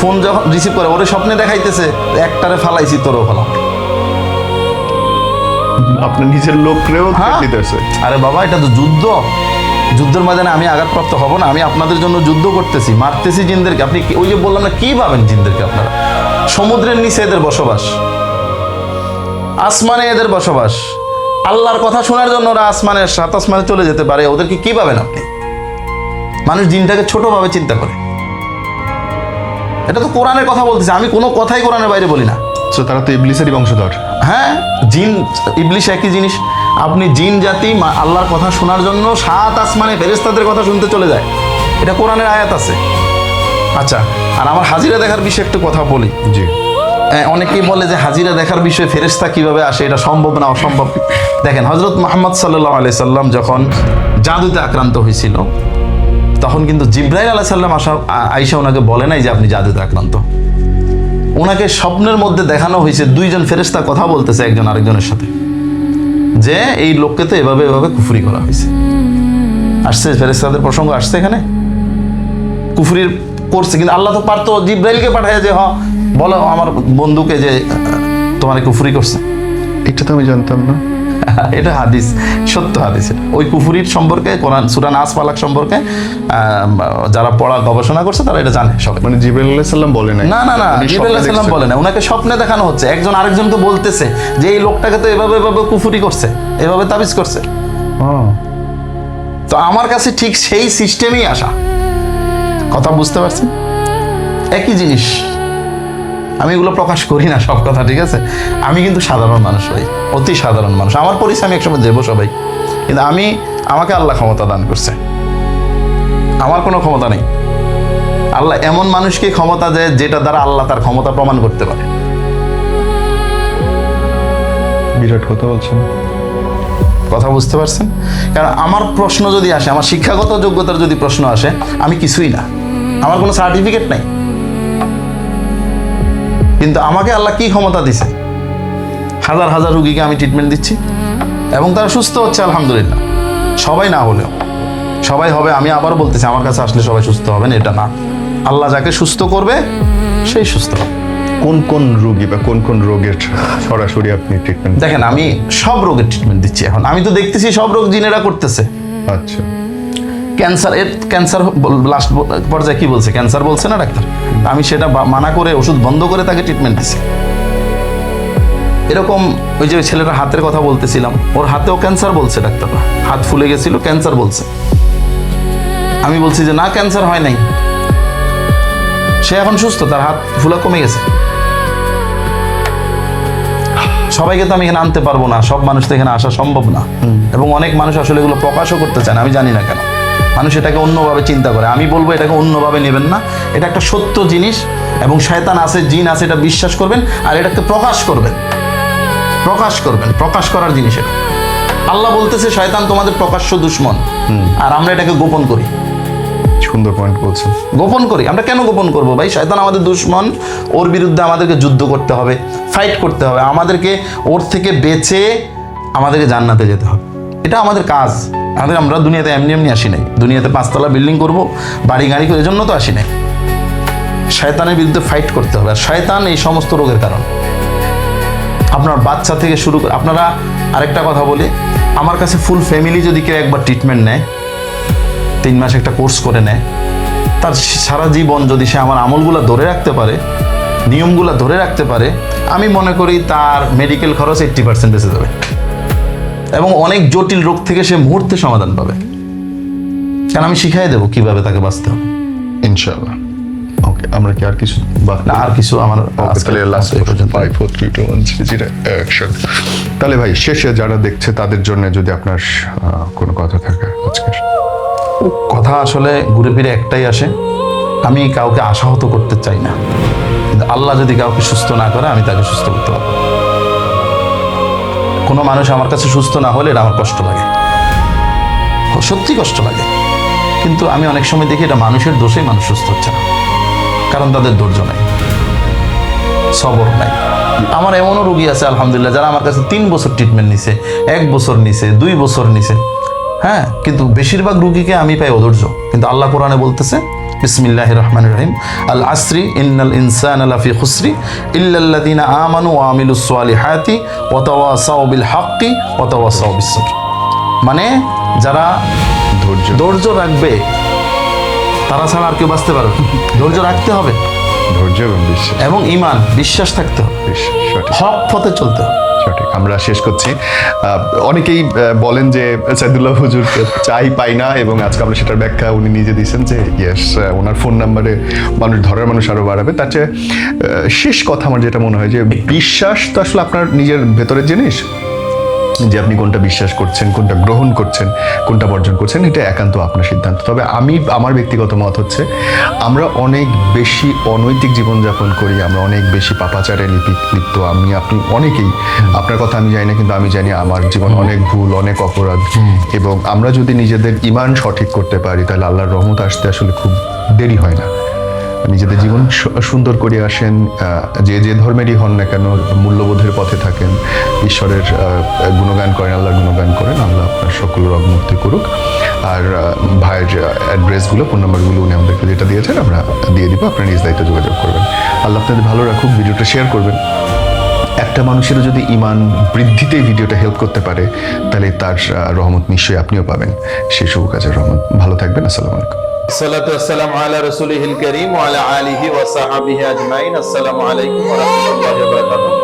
ফোন যখন রিসিভ করে, ওরে স্বপ্নে দেখাইতেছে একটারে ফালাইছি, তোরও ফালাম। আপনার নিজের লোকরেও দিতেছে। আরে বাবা, এটা তো যুদ্ধ। যুদ্ধের ময়দানে আমি আঘাতপ্রাপ্ত হব না? আমি আপনাদের জন্য যুদ্ধ করতেছি, মারতেছি জিনদেরকে। আপনি ওই যে বললাম না, কি পাবেন জিনদেরকে আপনারা? সমুদ্রের নিচে এদের বসবাস, আসমানে এদের বসবাস। আল্লাহর কথা শোনার জন্য ওরা আসমানের 7 আসমানে চলে যেতে পারে। ওদেরকে কি পাবেন আপনি? মানুষ জিনটাকে ছোটভাবে চিন্তা করে। এটা তো কোরআনের কথা বলতেছে, আমি কোনো কথাই কোরআনের বাইরে বলি না। তো তারা তো ইবলিসেরই বংশধর। হ্যাঁ, জিন ইবলিশ একই জিনিস। আপনি জিন জাতি আল্লাহর কথা শোনার জন্য 7 আসমানে ফেরেশতাদের কথা শুনতে চলে যায়, এটা কোরআনের আয়াত আছে। আচ্ছা, আর আমার হাজিরা দেখার বিষয়ে একটু কথা বলি। জি। অনেকেই বলে যে হাজিরা দেখার বিষয়ে ফেরেশতা কিভাবে আসে, এটা সম্ভব না, অসম্ভব। দেখেন, হযরত মুহাম্মদ সাল্লাল্লাহু আলাইহি সাল্লাম যখন জাদুতে আক্রান্ত হয়েছিল, তখন কিন্তু জিবরাইল আলাইহিস সালাম আয়েশা ওনাকে বলে নাই যে আপনি জাদুতে আক্রান্ত। ওনাকে স্বপ্নের মধ্যে দেখানো হয়েছে 2 জন ফেরেশতা কথা বলতেছে একজন আরেকজনের সাথে, যে এই লোককে তো এভাবে এভাবে কুফরি করা হয়েছে। আসছে ফেরেশতাদের প্রসঙ্গ আসছে এখানে, কুফরির করছে। কিন্তু আল্লাহ তো পারতো জিবরাইলকে পাঠায় যে বলো আমার বন্ধুকে যে তোমার কুফরি করছে। এটা তো আমি জানতাম না। এটা হাদিস, সত্য হাদিস। ওই কুফরির সম্পর্কে কোরআন সূরা নাস ফালাক সম্পর্কে যারা পড়া গবেষণা করছে তারা এটা জানে সবাই। মানে জিবরাইল আলাইহিস সালাম বলে নাই? না, জিবরাইল আলাইহিস সালাম বলে না, ওনাকে স্বপ্নে দেখানো হচ্ছে। একজন আরেকজনকে বলতেছে যে এই লোকটাকে তো এভাবে এভাবে কুফরি করছে, এভাবে তাবিজ করছে। তো আমার কাছে ঠিক সেই সিস্টেমেই আসা। কথা বুঝতে পারছেন? একই জিনিস। আমি এগুলো প্রকাশ করি না সব কথা, ঠিক আছে? আমি কিন্তু সাধারণ মানুষ ভাই, অতি সাধারণ মানুষ। আমার পরিচয় আমি একসময় দেবো সবাই, কিন্তু আমাকে আল্লাহ ক্ষমতা দান করছে, আমার কোনো ক্ষমতা নেই। আল্লাহ এমন মানুষকে ক্ষমতা দেয় যেটা দ্বারা আল্লাহ তার ক্ষমতা প্রমাণ করতে পারে। বিরাট কথা বলছেন। কথা বুঝতে পারছেন? কারণ আমার প্রশ্ন যদি আসে, আমার শিক্ষাগত যোগ্যতার যদি প্রশ্ন আসে, আমি কিছুই না, আমার কোনো সার্টিফিকেট নাই, কিন্তু আমাকে আল্লাহ কি ক্ষমতা দিছে? হাজার হাজার রুগীকে আমি ট্রিটমেন্ট দিচ্ছি এবং তারা সুস্থ হচ্ছে আলহামদুলিল্লাহ। সবাই না হলেও সবাই হবে। আমি আবার বলতেছি, আমার কাছে আসলে সবাই সুস্থ হবেন এটা না। আল্লাহ যাকে সুস্থ করবে সেই সুস্থ হবে। কোন কোন রোগী বা কোন কোন রোগের সরাসরি আপনি ট্রিটমেন্ট? দেখেন, আমি সব রোগের ট্রিটমেন্ট দিচ্ছি এখন। আমি তো দেখতেছি সব রোগ জিনেরা করতেছে। আচ্ছা। ক্যান্সার লাস্ট পর্যায়ে কি বলছে? ক্যান্সার বলছে না ডাক্তার? আমি সেটা মানা করে ওষুধ বন্ধ করে তাকে ট্রিটমেন্ট দিছি। এরকম ওই যে ছেলেটার হাতের কথা বলতেছিলাম, ওর হাতেও ক্যান্সার বলছে ডাক্তাররা, হাত ফুলে গেছিল, ক্যান্সার বলছে। আমি বলছি যে না, ক্যান্সার হয় নাই, সে এখন সুস্থ, তার হাত ফুলা কমে গেছে। সবাইকে তো আমি এখানে আনতে পারবো না, সব মানুষ তো এখানে আসা সম্ভব না, এবং অনেক মানুষ আসলে এগুলো প্রকাশও করতে চায় না, আমি জানি না কেন। মানুষ এটাকে অন্যভাবে চিন্তা করে, আমি বলবো এটাকে অন্যভাবে নেবেন না, এটা একটা সত্য জিনিস, এবং শয়তান আছে, জিন আছে, এটা বিশ্বাস করবেন আর এটাকে প্রকাশ করবেন, প্রকাশ করার জিনিস এটা। আল্লাহ বলতেছে শয়তান তোমাদের প্রকাশ্য দুশমন, আর আমরা এটাকে গোপন করি। সুন্দর পয়েন্ট বলছেন। গোপন করি, আমরা কেন গোপন করব ভাই? শয়তান আমাদের দুশমন, ওর বিরুদ্ধে আমাদেরকে যুদ্ধ করতে হবে, ফাইট করতে হবে, আমাদেরকে ওর থেকে বেঁচে আমাদেরকে জান্নাতে যেতে হবে, এটা আমাদের কাজ। আমরা দুনিয়াতে এমনি আসি নাই, দুনিয়াতে 5 তলা বিল্ডিং করব, বাড়ি গাড়ি করে, জন্য তো আসি নাই। শয়তানের বিরুদ্ধে ফাইট করতে হবে, আর শয়তান এই সমস্ত রোগের কারণ। আপনার বাচ্চা থেকে শুরু করে, আপনারা আরেকটা কথা বলি, আমার কাছে ফুল ফ্যামিলি যদি কেউ একবার ট্রিটমেন্ট নেয়, 3 মাস একটা কোর্স করে নেয়, তার সারা জীবন যদি সে আমার আমলগুলো ধরে রাখতে পারে, নিয়মগুলো ধরে রাখতে পারে, আমি মনে করি তার মেডিকেল খরচ 80% বেঁচে যাবে, এবং অনেক জটিল রোগ থেকে সে মুহূর্তে সমাধান পাবে, কারণ আমি শিখাই দেবো কিভাবে তাকে বাঁচতে হবে ইনশাআল্লাহ। ওকে, আমরা কি আর কিছু না, আর কিছু আমার তাহলে লাস্ট 5 4 3 2 1 0 অ্যাকশন। তাহলে ভাই শেষে যারা দেখছে তাদের জন্য যদি আপনার কোনো কথা থাকে আজকের। কথা আসলে ঘুরে ফিরে একটাই আসে, আমি কাউকে আশাহত করতে চাই না, কিন্তু আল্লাহ যদি কাউকে সুস্থ না করে আমি তাকে সুস্থ করতে পারবো। কোনো মানুষ আমার কাছে সুস্থ না হলে এটা আমার কষ্ট লাগে, সত্যি কষ্ট লাগে, কিন্তু আমি অনেক সময় দেখি এটা মানুষের দোষেই মানুষ সুস্থ হচ্ছে না, কারণ তাদের ধৈর্য নাই, সবর নাই। আমার এমনও রোগী আছে আলহামদুলিল্লাহ, যারা আমার কাছে 3 বছর ট্রিটমেন্ট নিছে, 1 বছর নিছে, 2 বছর নিছে, হ্যাঁ, কিন্তু বেশিরভাগ রুগীকে আমি পাই অধৈর্য। কিন্তু আল্লাহ কোরআনে বলতেছে, বিসমিল্লাহির রহমানির রহিম, আল আসরি ইন্নাল ইনসানা লাফি খুসরি ইল্লাল্লাযিনা আমানু ওয়া আমিলুস সালিহাতি ওয়া তাওয়াসাউ বিল হাক্কি ওয়া তাওয়াসাউ বিস সবর। মানে যারা ধৈর্য রাখবে, তারা ছাড়া আর কেউ বাঁচতে পারবে না। ধৈর্য রাখতে হবে, ধৈর্য এবং বিশ্বাস, এবং ঈমান, বিশ্বাস থাকতে হবে, সঠিক হক পথে চলতে হবে। সঠিক। আমরা শেষ করছি। অনেকেই বলেন যে সাইদুল্লাহ হুজুর চাই পাই না, এবং আজকে আমরা সেটার ব্যাখ্যা উনি নিজে দিয়েছেন যে ইয়েস, ওনার ফোন নাম্বারে মানুষ আরো বাড়াবে। তার চেয়ে শেষ কথা আমার যেটা মনে হয় যে বিশ্বাস তো আসলে আপনার নিজের ভেতরের জিনিস, যে আপনি কোনটা বিশ্বাস করছেন, কোনটা গ্রহণ করছেন, কোনটা বর্জন করছেন, এটা একান্ত আপনার সিদ্ধান্ত। তবে আমার ব্যক্তিগত মত হচ্ছে, আমরা অনেক বেশি অনৈতিক জীবনযাপন করি, আমরা অনেক বেশি পাপাচারে লিপ্ত, আপনি অনেকেই, আপনার কথা আমি জানি না, কিন্তু আমি জানি আমার জীবন অনেক ভুল, অনেক অপরাধ, এবং আমরা যদি নিজেদের ঈমান সঠিক করতে পারি তাহলে আল্লাহর রহমত আসতে আসলে খুব দেরি হয় না। নিজেদের জীবন সুন্দর করে আসেন, যে ধর্মেরই হন না কেন, মূল্যবোধের পথে থাকেন, ঈশ্বরের গুণগান করেন, আল্লাহর গুণগান করেন, আল্লাহ আপনার সকল রোগ মুক্তি করুক। আর ভাইয়ের অ্যাড্রেসগুলো, ফোন নাম্বারগুলো উনি আমাদেরকে যেটা দিয়েছেন আমরা দিয়ে দিব, আপনার নিজ দায়িত্বে যোগাযোগ করবেন। আল্লাহ আপনাদের ভালো রাখুক, ভিডিওটা শেয়ার করবেন। একটা মানুষেরও যদি ঈমান বৃদ্ধিতে ভিডিওটা হেল্প করতে পারে তাহলে তার রহমত নিশ্চয়ই আপনিও পাবেন, সেই শুভ কাজের রহমত। ভালো থাকবেন, আসসালামু আলাইকুম। সালাতু ওয়াসসালামু আলা রাসূলিহিল কারীম ওয়া আলা আলিহি ওয়া সাহবিহি আজমাইন। আসসালামু আলাইকুম ওয়া রাহমাতুল্লাহি ওয়া বারাকাতুহু।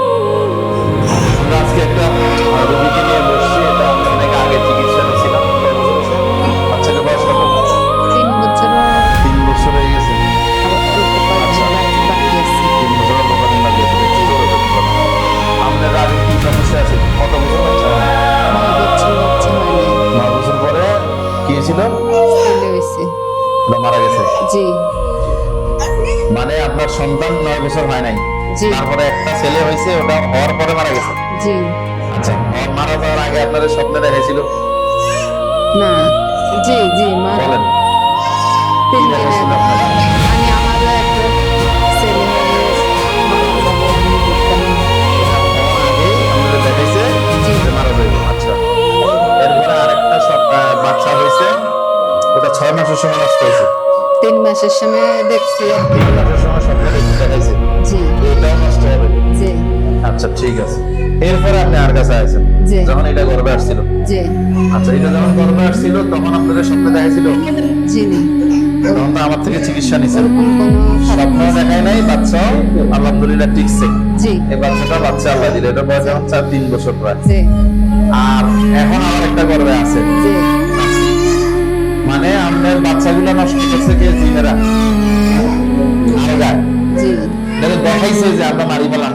আমরা আজকে একটা রোগীকে নিয়ে বসছি, এটা আমি অনেক আগে চিকিৎসা নিয়েছিলাম। বাচ্চাকে বয়স কত? 3 বছর 3 বছর হয়ে গেছে। 3 বছর অপরাধ বাকি আছে। আপনার আগে কি সমস্যা আছে? কত বছর বাচ্চা? 9 বছর পরে কি হয়েছিল? ওটা মারা গেছে। জি, মানে আপনার সন্তান 9 বছর হয় নাই, জি। তারপরে একটা ছেলে হয়েছে, ওটা হওয়ার পরে মারা গেছে। জি। আচ্ছা, মারা যাওয়ার আগে আপনাদের স্বপ্নে দেখাইছিল? না, জি জি মা বলেন, কি 3 দিন দেখাইছিল আগে আপনারা? আমি আমারও একটা ছেলে হবে, মারা যাবে, আমি দেখতাম। আগে আপনাদের দেখাইছে জি। যে মারা যাবে। আচ্ছা, এরপরে আরেকটা বাচ্চা হয়েছে, ওটা 6 মাসের সময় নষ্ট হয়েছে। 3 মাসের সময় দেখছি আর কি। 3 মাসের সময় স্বপ্নে দেখাইছে, জি এটাও নষ্ট হবে। জি আচ্ছা, ঠিক আছে। এরপরে আপনি আর কাছে আছেন জি। যখন এটা গর্ভে আসছিল? জি আচ্ছা, এটা যখন গর্ভে আসছিল তখন আপনাদের স্বপ্নে দেখাইছিল? জি না, তখন তো আমার থেকে চিকিৎসা নিছেন, ওরকম কোনো খারাপ স্বপ্ন দেখায় নাই, বাচ্চা আলহামদুলিল্লাহ টিকছে। জি এই বাচ্চা আল্লাহ দিলে, এটা বয়স এখন 3 বছর প্রায়। জি আর এখন আমার একটা গর্ভে আছে, জি মানে মানে আপনার বাচ্চাগুলো নষ্ট করছে কে জিনেরা আলগা জি দেখো দেখাইছে যে আমরা মারি ফেলাম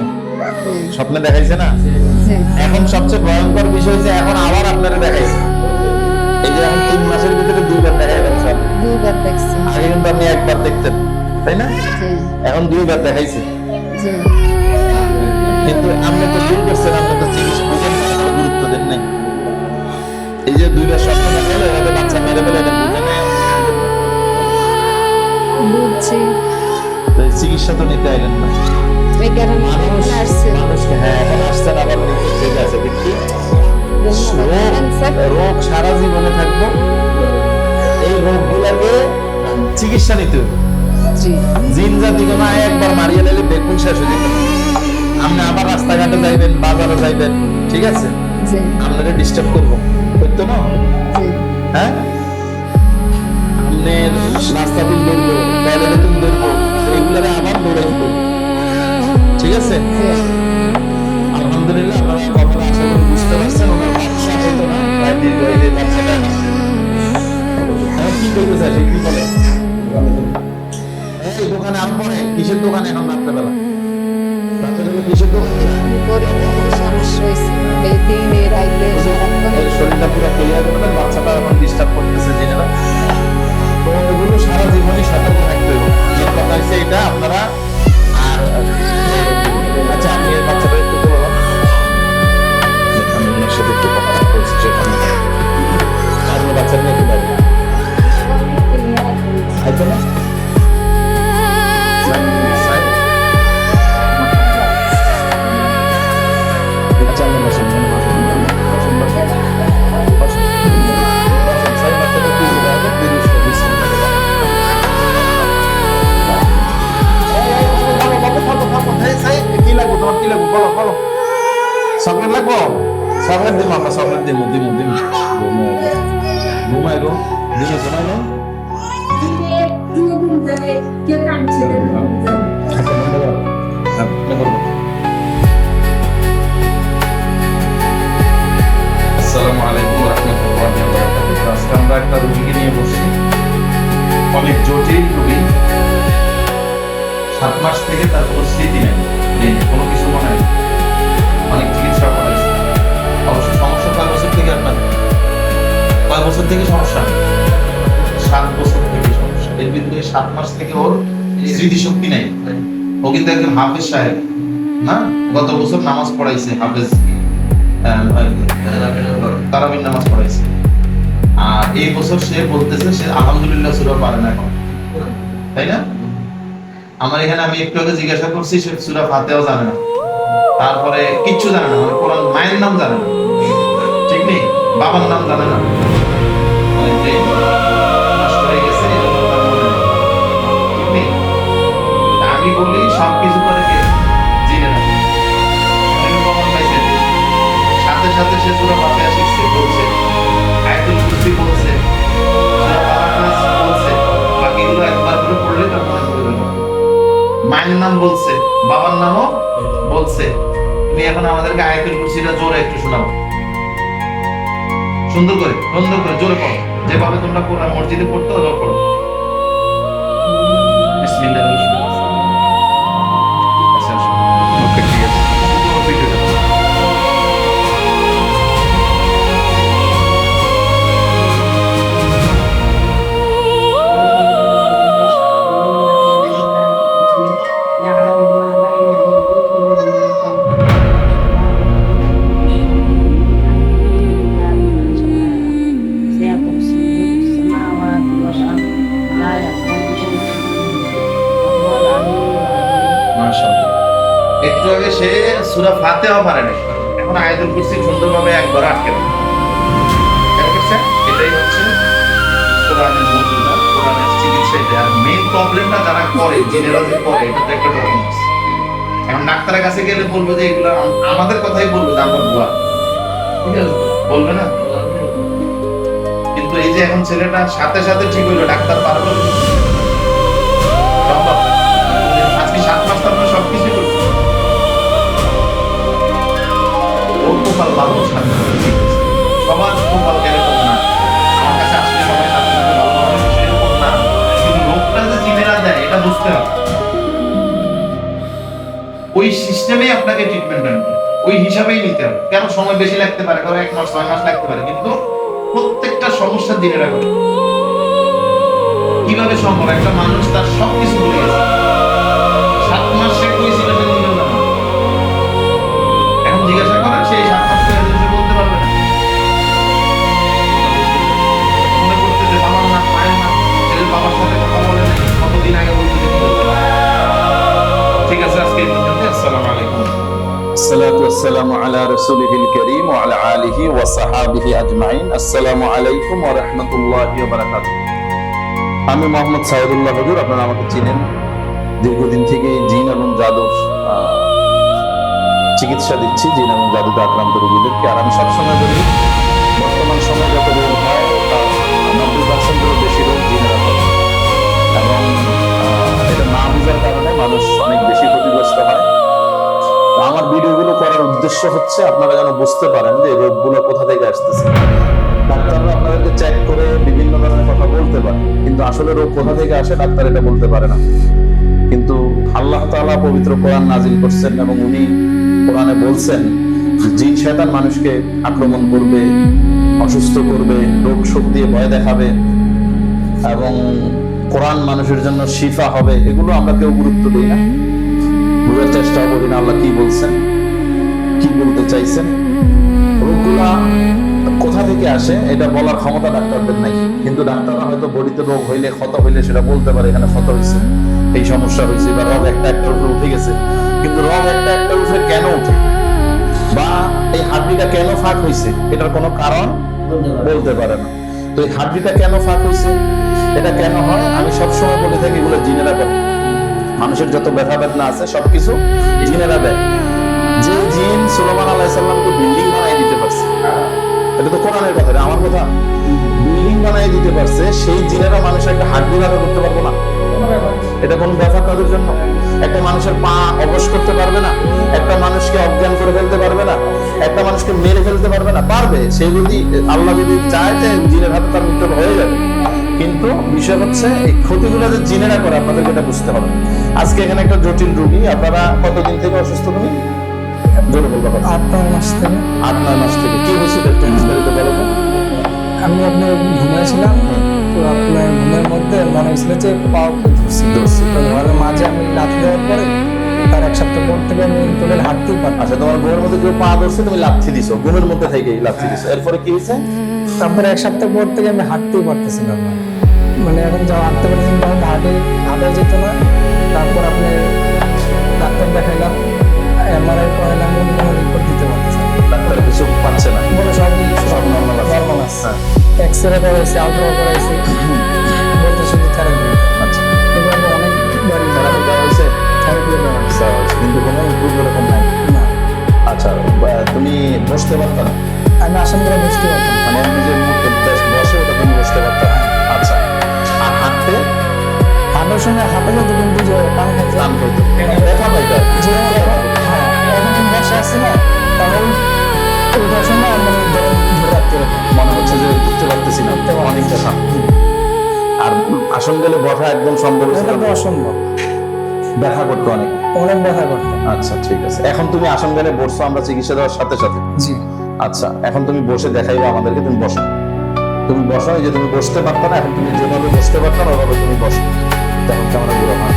স্বপ্নে দেখাইছে না জি এখন সবচেয়ে ভয়ঙ্কর বিষয় যে এখন আবার আপনারা দেখাইছে এই যে এখন 3 মাসের ভিতরে 2বার দেখাই গেছে দুইবার দেখছি আগে কিন্তু আপনি একবার দেখতেন তাই না জি এখন 2বার দেখাইছে জি কিন্তু আপনি তো ভুল করছেন আপনি তো চিকিৎসা বুঝেন না, গুরুত্ব দেন নাই এই যে 2বার স্বপ্ন দেখাইলে এভাবে বাচ্চা মেরে ফেলে এটা বুঝেন না বুঝছি তো এই চিকিৎসা তো নিতে আইলেন না এই কারণে মানুষ এখন আসছে মানুষকে হ্যাঁ এখন আসছেন আবার ঠিক আছে দেখি রোগ সারা জীবনে থাকবো এই রোগগুলোকে চিকিৎসা নিতে হবে জি জিন জাতি কোনো একবার মারিয়ে নিলে বেগুন শেষ হয়ে যেত আপনি আবার রাস্তাঘাটে যাইবেন বাজারে যাইবেন ঠিক আছে জি আপনাকে ডিস্টার্ব করবো করতো না জি হ্যাঁ আপনি রাস্তা দিন দৌড়বো টয়লেটে দিন দৌড়বো এইগুলারে আবার দৌড়াইতে ঠিক আছে জি আলহামদুলিল্লাহ আপনারা কথা আশা করি বুঝতে পারছেন ওনার বাচ্চা হতো না প্রায় দীর্ঘ এই বাচ্চাটা এখন কি করবে স্যার কি বলে এই দোকানে আম পড়ে কিসের দোকানে এখন রাত্রেবেলা রাত্রেবেলা কিসের দোকানে পরিবারের সমস্যা হয়েছে এই দিনে রাইতে সারাক্ষণ এর শরীরটা পুরো ক্লিয়ার করবেন বাচ্চাটা এখন ডিস্টার্ব করতেছে জেনেরা তো এগুলো সারা জীবনই সতর্ক থাকতে হবে যে কথা হচ্ছে এটা আপনারা আর আচ্ছা আমি এই বাচ্চাটা একটু বলবো আমি ওনার সাথে একটু কথা বলছি সেখানে আপনি বাচ্চা নিয়ে একটু যাবেন আইতো না আচ্ছা আমি বসুন বসুন বসুন সাই বাচ্চাটা কি যাবে বিদেশ কি লাগবে তোমার কি লাগবে বলো বলো চকলেট লাগবো চকলেট দিব আমরা চকলেট দিব দিব দিব ঘুমাই গো দিনে ঘুমাই গো আচ্ছা বন্ধ করো বন্ধ করো আসসালামু আলাইকুম রাহমাতুল্লাহি ওয়া বারাকাতুহু আজকে আমরা একটা রোগীকে নিয়ে বসছি অনেক জটিল রোগী 7 মাস থেকে তার কোনো স্মৃতি নেই কোনো কিছু মনে নেই অনেক চিকিৎসা করেছে অবশ্য সমস্যা কয় বছর থেকে আপনার কয় বছর থেকে সমস্যা 7 বছর থেকে সমস্যা এর ভিতরে 7 মাস থেকে ওর স্মৃতিশক্তি নাই ও কিন্তু একজন হাফেজ সাহেব না গত বছর নামাজ পড়াইছে হাফেজ তারাবির নামাজ পড়াইছে আর এই বছর সে বলতেছে সে আলহামদুলিল্লাহ সূরা পারে না এখন তাই না আমার এখানে আমি একটু আগে জিজ্ঞাসা করছি সে সূরা ফাতিহাও জানে না তারপরে কিচ্ছু জানে না মানে কোরআন মায়ের নাম জানে না ঠিক নেই বাবার নাম জানে না মানে ব্রেন নষ্ট হয়ে গেছে এজন্য তার মনে নেই ঠিক নেই তা আমি বলি সব কিছু করে কে জিনে না আমি কখন পাইছে সাথে সাথে সে সূরা ফাতিহা শিখছে বলছে আয়াতুল কুরসি বলছে সূরা ফালাক বলছে বাকিগুলো একবার করে পড়লে তার মনে পড়ে যাবে মায়ের নাম বলছে বাবার নামও বলছে তুমি এখন আমাদেরকে আয়াতুল কুরসিটা জোরে একটু শোনাও সুন্দর করে জোরে পড়ো যেভাবে তোমরা কোরআন মসজিদে পড়তো ওভাবে পড়ো বিসমিল্লাহ আচ্ছা ওকে ঠিক আছে মাশাআল্লাহ একটু আগে সে সূরা ফাতিহা পারে না এখন আয়াতুল কুরসি সুন্দরভাবে একবার আটকে দেয় কেন করছে এটাই হচ্ছে কোরআনের মজুদা কোরআনের চিকিৎসা এটা আর মেইন প্রবলেমটা যারা করে জেনারেলি করে এটা তো একটা ডকুমেন্টস এখন ডাক্তারের কাছে গেলে বলবো যে এগুলো আমাদের কথাই বলবো যে আমরা বুয়া ঠিক আছে বলবে না কিন্তু এই যে এখন ছেলেটা সাথে সাথে ঠিক হইলো ডাক্তার পারবে সম্ভব আজকে 7 মাস তো আমরা সবকিছু করছি ওর কপাল ভালো সবার কপাল এরকম না আমার কাছে আসলে সবাই সাথে সাথে ভালো ওই সিস্টেমেই আপনাকে ট্রিটমেন্ট নিতে হবে, ওই হিসাবেই নিতে হবে। কেন সময় বেশি লাগতে পারে, কারণ 1 মাস 6 মাস লাগতে পারে, কিন্তু প্রত্যেকটা সমস্যা দিনে রাখবে। কিভাবে সম্ভব? একটা মানুষ তার সবকিছু ভুলে গেছে, 7 মাস সে কই ছিল সে নিজেও জানে না। এখন জিজ্ঞাসা করেন সেই 7 মাস পরে সে বলতে পারবে না। মনে করতে যে বাবার না, মায়ের না, ছেলের বাবার সাথে কথা বলে না, কতদিন আগে বলতে যে ঠিক আছে। আজকে এই পর্যন্ত। আসসালামু আলাইকুম। الصلاة والسلام على رسوله الكريم وعلى آله وصحابه أجمعين. السلام عليكم ورحمة الله وبركاته. আমি মোহাম্মদ সাইদুল্লাহ হুজুর, আপনারা আমাকে চিনেন। দীর্ঘদিন থেকে জিন এবং জাদুর চিকিৎসা দিচ্ছি, জিন এবং জাদুতে আক্রান্ত রোগীদেরকে। আর আমি সবসময় বলি, বর্তমান সময়ে যত রোগ হয় তার 90% বেশি রোগ জিনেরা হয়, এবং এটা না বোঝার কারণে মানুষ অনেক বেশি ক্ষতিগ্রস্ত হয়। তো আমার ভিডিওগুলো করার উদ্দেশ্য হচ্ছে আপনারা যেন বুঝতে পারেন যে এই রোগগুলো কোথা থেকে আসতেছে। ডাক্তাররা আপনাদেরকে চেক করে বিভিন্ন ধরনের কথা বলতে পারে, কিন্তু আসলে রোগ কোথা থেকে আসে ডাক্তার এটা বলতে পারে না। কিন্তু আল্লাহ তাআলা পবিত্র কোরআন নাজিল করছেন এবং উনি কোরআনে বলছেন যে জিন শয়তান মানুষকে আক্রমণ করবে, অসুস্থ করবে, রোগ শোক দিয়ে ভয় দেখাবে, এবং কোরআন মানুষের জন্য শিফা হবে। এগুলো আমরা কেউ গুরুত্ব দিই না, বুঝার চেষ্টা করি না আল্লাহ কি বলছেন, কি বলতে চাইছেন। রোগগুলা কোথা থেকে আসে এটা বলার ক্ষমতা ডাক্তারদের নাই, কিন্তু ডাক্তাররা হয়তো বডিতে রোগ হইলে, ক্ষত হইলে সেটা বলতে পারে এখানে ক্ষত হয়েছে, এই সমস্যা হয়েছে, বা রোগ একটা একটার উপরে উঠে গেছে। কিন্তু রোগ একটা একটার উপরে কেন উঠে, বা এই হাড্ডিটা কেন ফাঁক হয়েছে, এটার কোনো কারণ বলতে পারে না। তো এই হাড্ডিটা কেন ফাঁক হয়েছে, এটা কেন হয়, আমি সবসময় বলে থাকি এগুলো জিনেরা করে। মানুষের যত ব্যথা বেদনা আছে সবকিছু জিনেরা দেয়। যে জিন সুলাইমান আলাইহিস সালামকে বিল্ডিং বানাই দিতে পারছে, এটা তো কোরআনের কথা, আমার কথা। বিল্ডিং বানাই দিতে পারছে, সেই জিনেরা মানুষের একটা হাড্ডি ব্যথা করতে পারবে না? এটা কোন ব্যথা তাদের জন্য? একটা মানুষের পা অবশ করতে পারবে না? একটা মানুষকে অজ্ঞান করে ফেলতে পারবে না? একটা মানুষকে মেরে ফেলতে পারবে না? পারবে। সে যদি আল্লাহ যদি চায় যে জিনের হাতে তার মৃত্যু হয়ে যাবে। কিন্তু বিষয় হচ্ছে এই ক্ষতিগুলো যে জিনেরা করে, আপনাদেরকে এটা বুঝতে হবে। আজকে এখানে একটা জটিল রোগী, আপনারা কতদিন থেকে অসুস্থ? তুমি জোরে বলবো। 8-9 মাস থেকে। 8-9 মাস থেকে। কি হয়েছিল একটু বিস্তারিত বলো তো। আমি আপনার ঘুমাইছিলাম, তো আপনার ঘুমের মধ্যে মনে হয়েছিল যে পাও ধরছি। তো ঘরের মাঝে আমি লাথি দেওয়ার পরে তার 1 সপ্তাহ পর থেকে আমি টোটাল হাঁটতেই পারি। আচ্ছা, তোমার ঘুমের মধ্যে কেউ পা ধরছে, তুমি লাথি দিছো, ঘুমের মধ্যে থেকেই লাথি দিছো, এরপরে কি হয়েছে? তারপরে 1 সপ্তাহ পর থেকে আমি হাঁটতেই পারতেছিলাম না। মানে এখন যা হাঁটতে পারতেছিলাম তখন হাঁটা যেত না। তারপর আপনি ডাক্তার দেখাইলাম, MRI করাইলাম, উনি কোনো রিপোর্ট দিতে পারতেছে না। ডাক্তার কিছু পাচ্ছে না, বলে সব নর্মাল আছে। নর্মাল আছে। হ্যাঁ। এক্সরে করাইছি, আলট্রা করাইছি, বলতে শুধু থেরাপি। আচ্ছা, এবার অনেকবারই থেরাপি দেওয়া হয়েছে? থেরাপি দেওয়া হয়েছে। দেওয়া হয়েছে, কিন্তু কোনো ইমপ্রুভ এরকম নাই। না, আচ্ছা, তুমি বসতে পারতা না? আমি আসাম করে বুঝতে পারতাম। মানে আমি যে বসে ওটা তুমি বসতে পারতা না? আচ্ছা, আর হাঁটতে? হাঁটার সময় হাঁটা যেত, কিন্তু যে পানি খাইতে টান খাইতো, ব্যথা পাইতো? হ্যাঁ, এখন আমি বসে আসছি না, তখন ওইটার সময় আমি ধরে রাখতে পারতাম। মনে হচ্ছে যে উঠতে পারতেছি না, অনেক ব্যথা। আর আসন গেলে বসা একদম সম্ভব ছিল এটা তো না? অসম্ভব, ব্যথা করতো অনেক। অনেক ব্যথা করতাম। আচ্ছা, ঠিক আছে। এখন তুমি আসন গেলে বসছো আমরা চিকিৎসা দেওয়ার সাথে সাথে? জি, আচ্ছা, এখন তুমি বসে দেখাইবে আমাদেরকে, তুমি বসো। তুমি বসো, এই যে তুমি বসতে পারতো না, এখন তুমি যেভাবে বসতে পারতো না ওভাবে তুমি বসো। তখন কেমন গুলো হয়?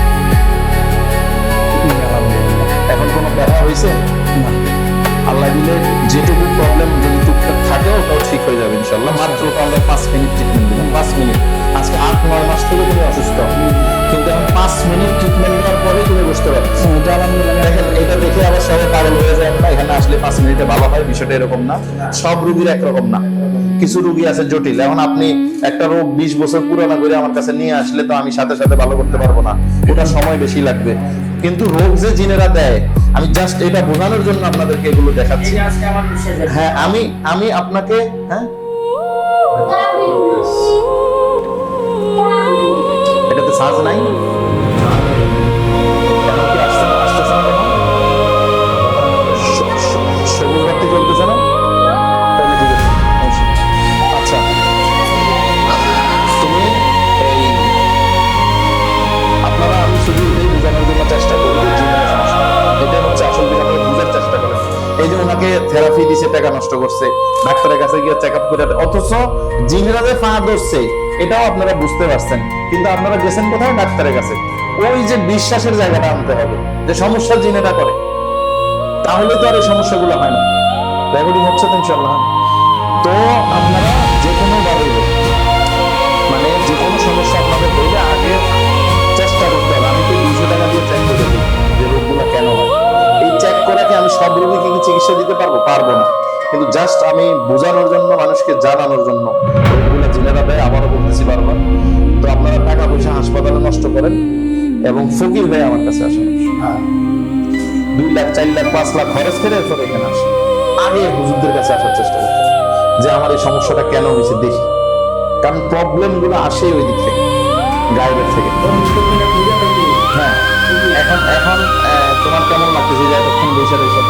এখন কোনো ব্যথা হয়েছে না, আল্লাহ দিলে যেটুকু প্রবলেম যদি টুকটাক থাকে ওটাও ঠিক হয়ে যাবে ইনশাল্লাহ। মাত্র তো আমরা 5 মিনিট ট্রিটমেন্ট দিলাম, 5 মিনিট। আজকে 8-9 মাস থেকে তুমি অসুস্থ, কিন্তু এখন 5 মিনিট ট্রিটমেন্ট দেওয়ার পরে তুমি বুঝতে পারছো। এটা আলহামদুলিল্লাহ। দেখেন, এটা দেখে আবার সবাই পাগল হয়ে যায় না, এখানে আসলে 5 মিনিটে ভালো হয়, বিষয়টা এরকম না। সব রোগীর একরকম না, কিছু রোগী আছে জটিল। এখন আপনি একটা রোগ 20 বছর পুরানো করে আমার কাছে নিয়ে আসলে তো আমি সাথে সাথে ভালো করতে পারবো না, ওটা সময় বেশি লাগবে। কিন্তু রোগ যে জিনেরা দেয়, আমি জাস্ট এটা বোঝানোর জন্য আপনাদেরকে এগুলো দেখাচ্ছি। হ্যাঁ, আমি আপনাকে, হ্যাঁ, এটাতে সাজ নাই। এখন কি আসতেছে না? সবুজ বাতি চলতেছে না? তাহলে ঠিক আছে। আচ্ছা, তুমি এই আপনারা, আমি শুধু এটাই বোঝানোর জন্য চেষ্টা করি যে জিনের সমস্যা, এটা আমাকে থেরাপি দিছে, টাকা নষ্ট করছে, ডাক্তারের কাছে গিয়ে চেক আপ করে, অথচ জিনেরা যে ফা ধরছে এটাও আপনারা বুঝতে পারছেন, কিন্তু আপনারা গেছেন কোথায়? ডাক্তারের কাছে। ওই যে বিশ্বাসের জায়গাটা আনতে হবে যে সমস্যা জিনেরা করে, তাহলে তো আর এই সমস্যাগুলো হয় না। রেকর্ডিং হচ্ছে তো ইনশাআল্লাহ। তো আপনারা যে কোনো ভাবে মানে যে কোনো সমস্যা আপনাদের হইলে আগে চেষ্টা করতে হবে। আমি তো 200 টাকা দিয়ে চেক করে দিই যে রোগগুলো কেন হয়। এই চেক করাকে আমি সব রোগীকে কি চিকিৎসা দিতে পারবো? পারবো না, কিন্তু জাস্ট আমি বোঝানোর জন্য, মানুষকে জানানোর জন্য রোগগুলো জিনেরা দেয়। আবারও বলতেছি বারবার, তো আপনারা টাকা পয়সা হাসপাতালে নষ্ট করেন এবং ফকির হয়ে আমার কাছে আসেন। 2 লাখ 4 লাখ 5 লাখ খরচ করে এরপর এখানে আসেন। আগে হুজুরদের কাছে আসার চেষ্টা করতে যে আমার এই সমস্যাটা কেন হয়েছে দেখি, কারণ প্রবলেম গুলো আসে ওই দিক থেকে, গায়েবের থেকে। হ্যাঁ, এখন এখন তোমার কেমন লাগতেছে যে এতক্ষণ বসে রয়েছে?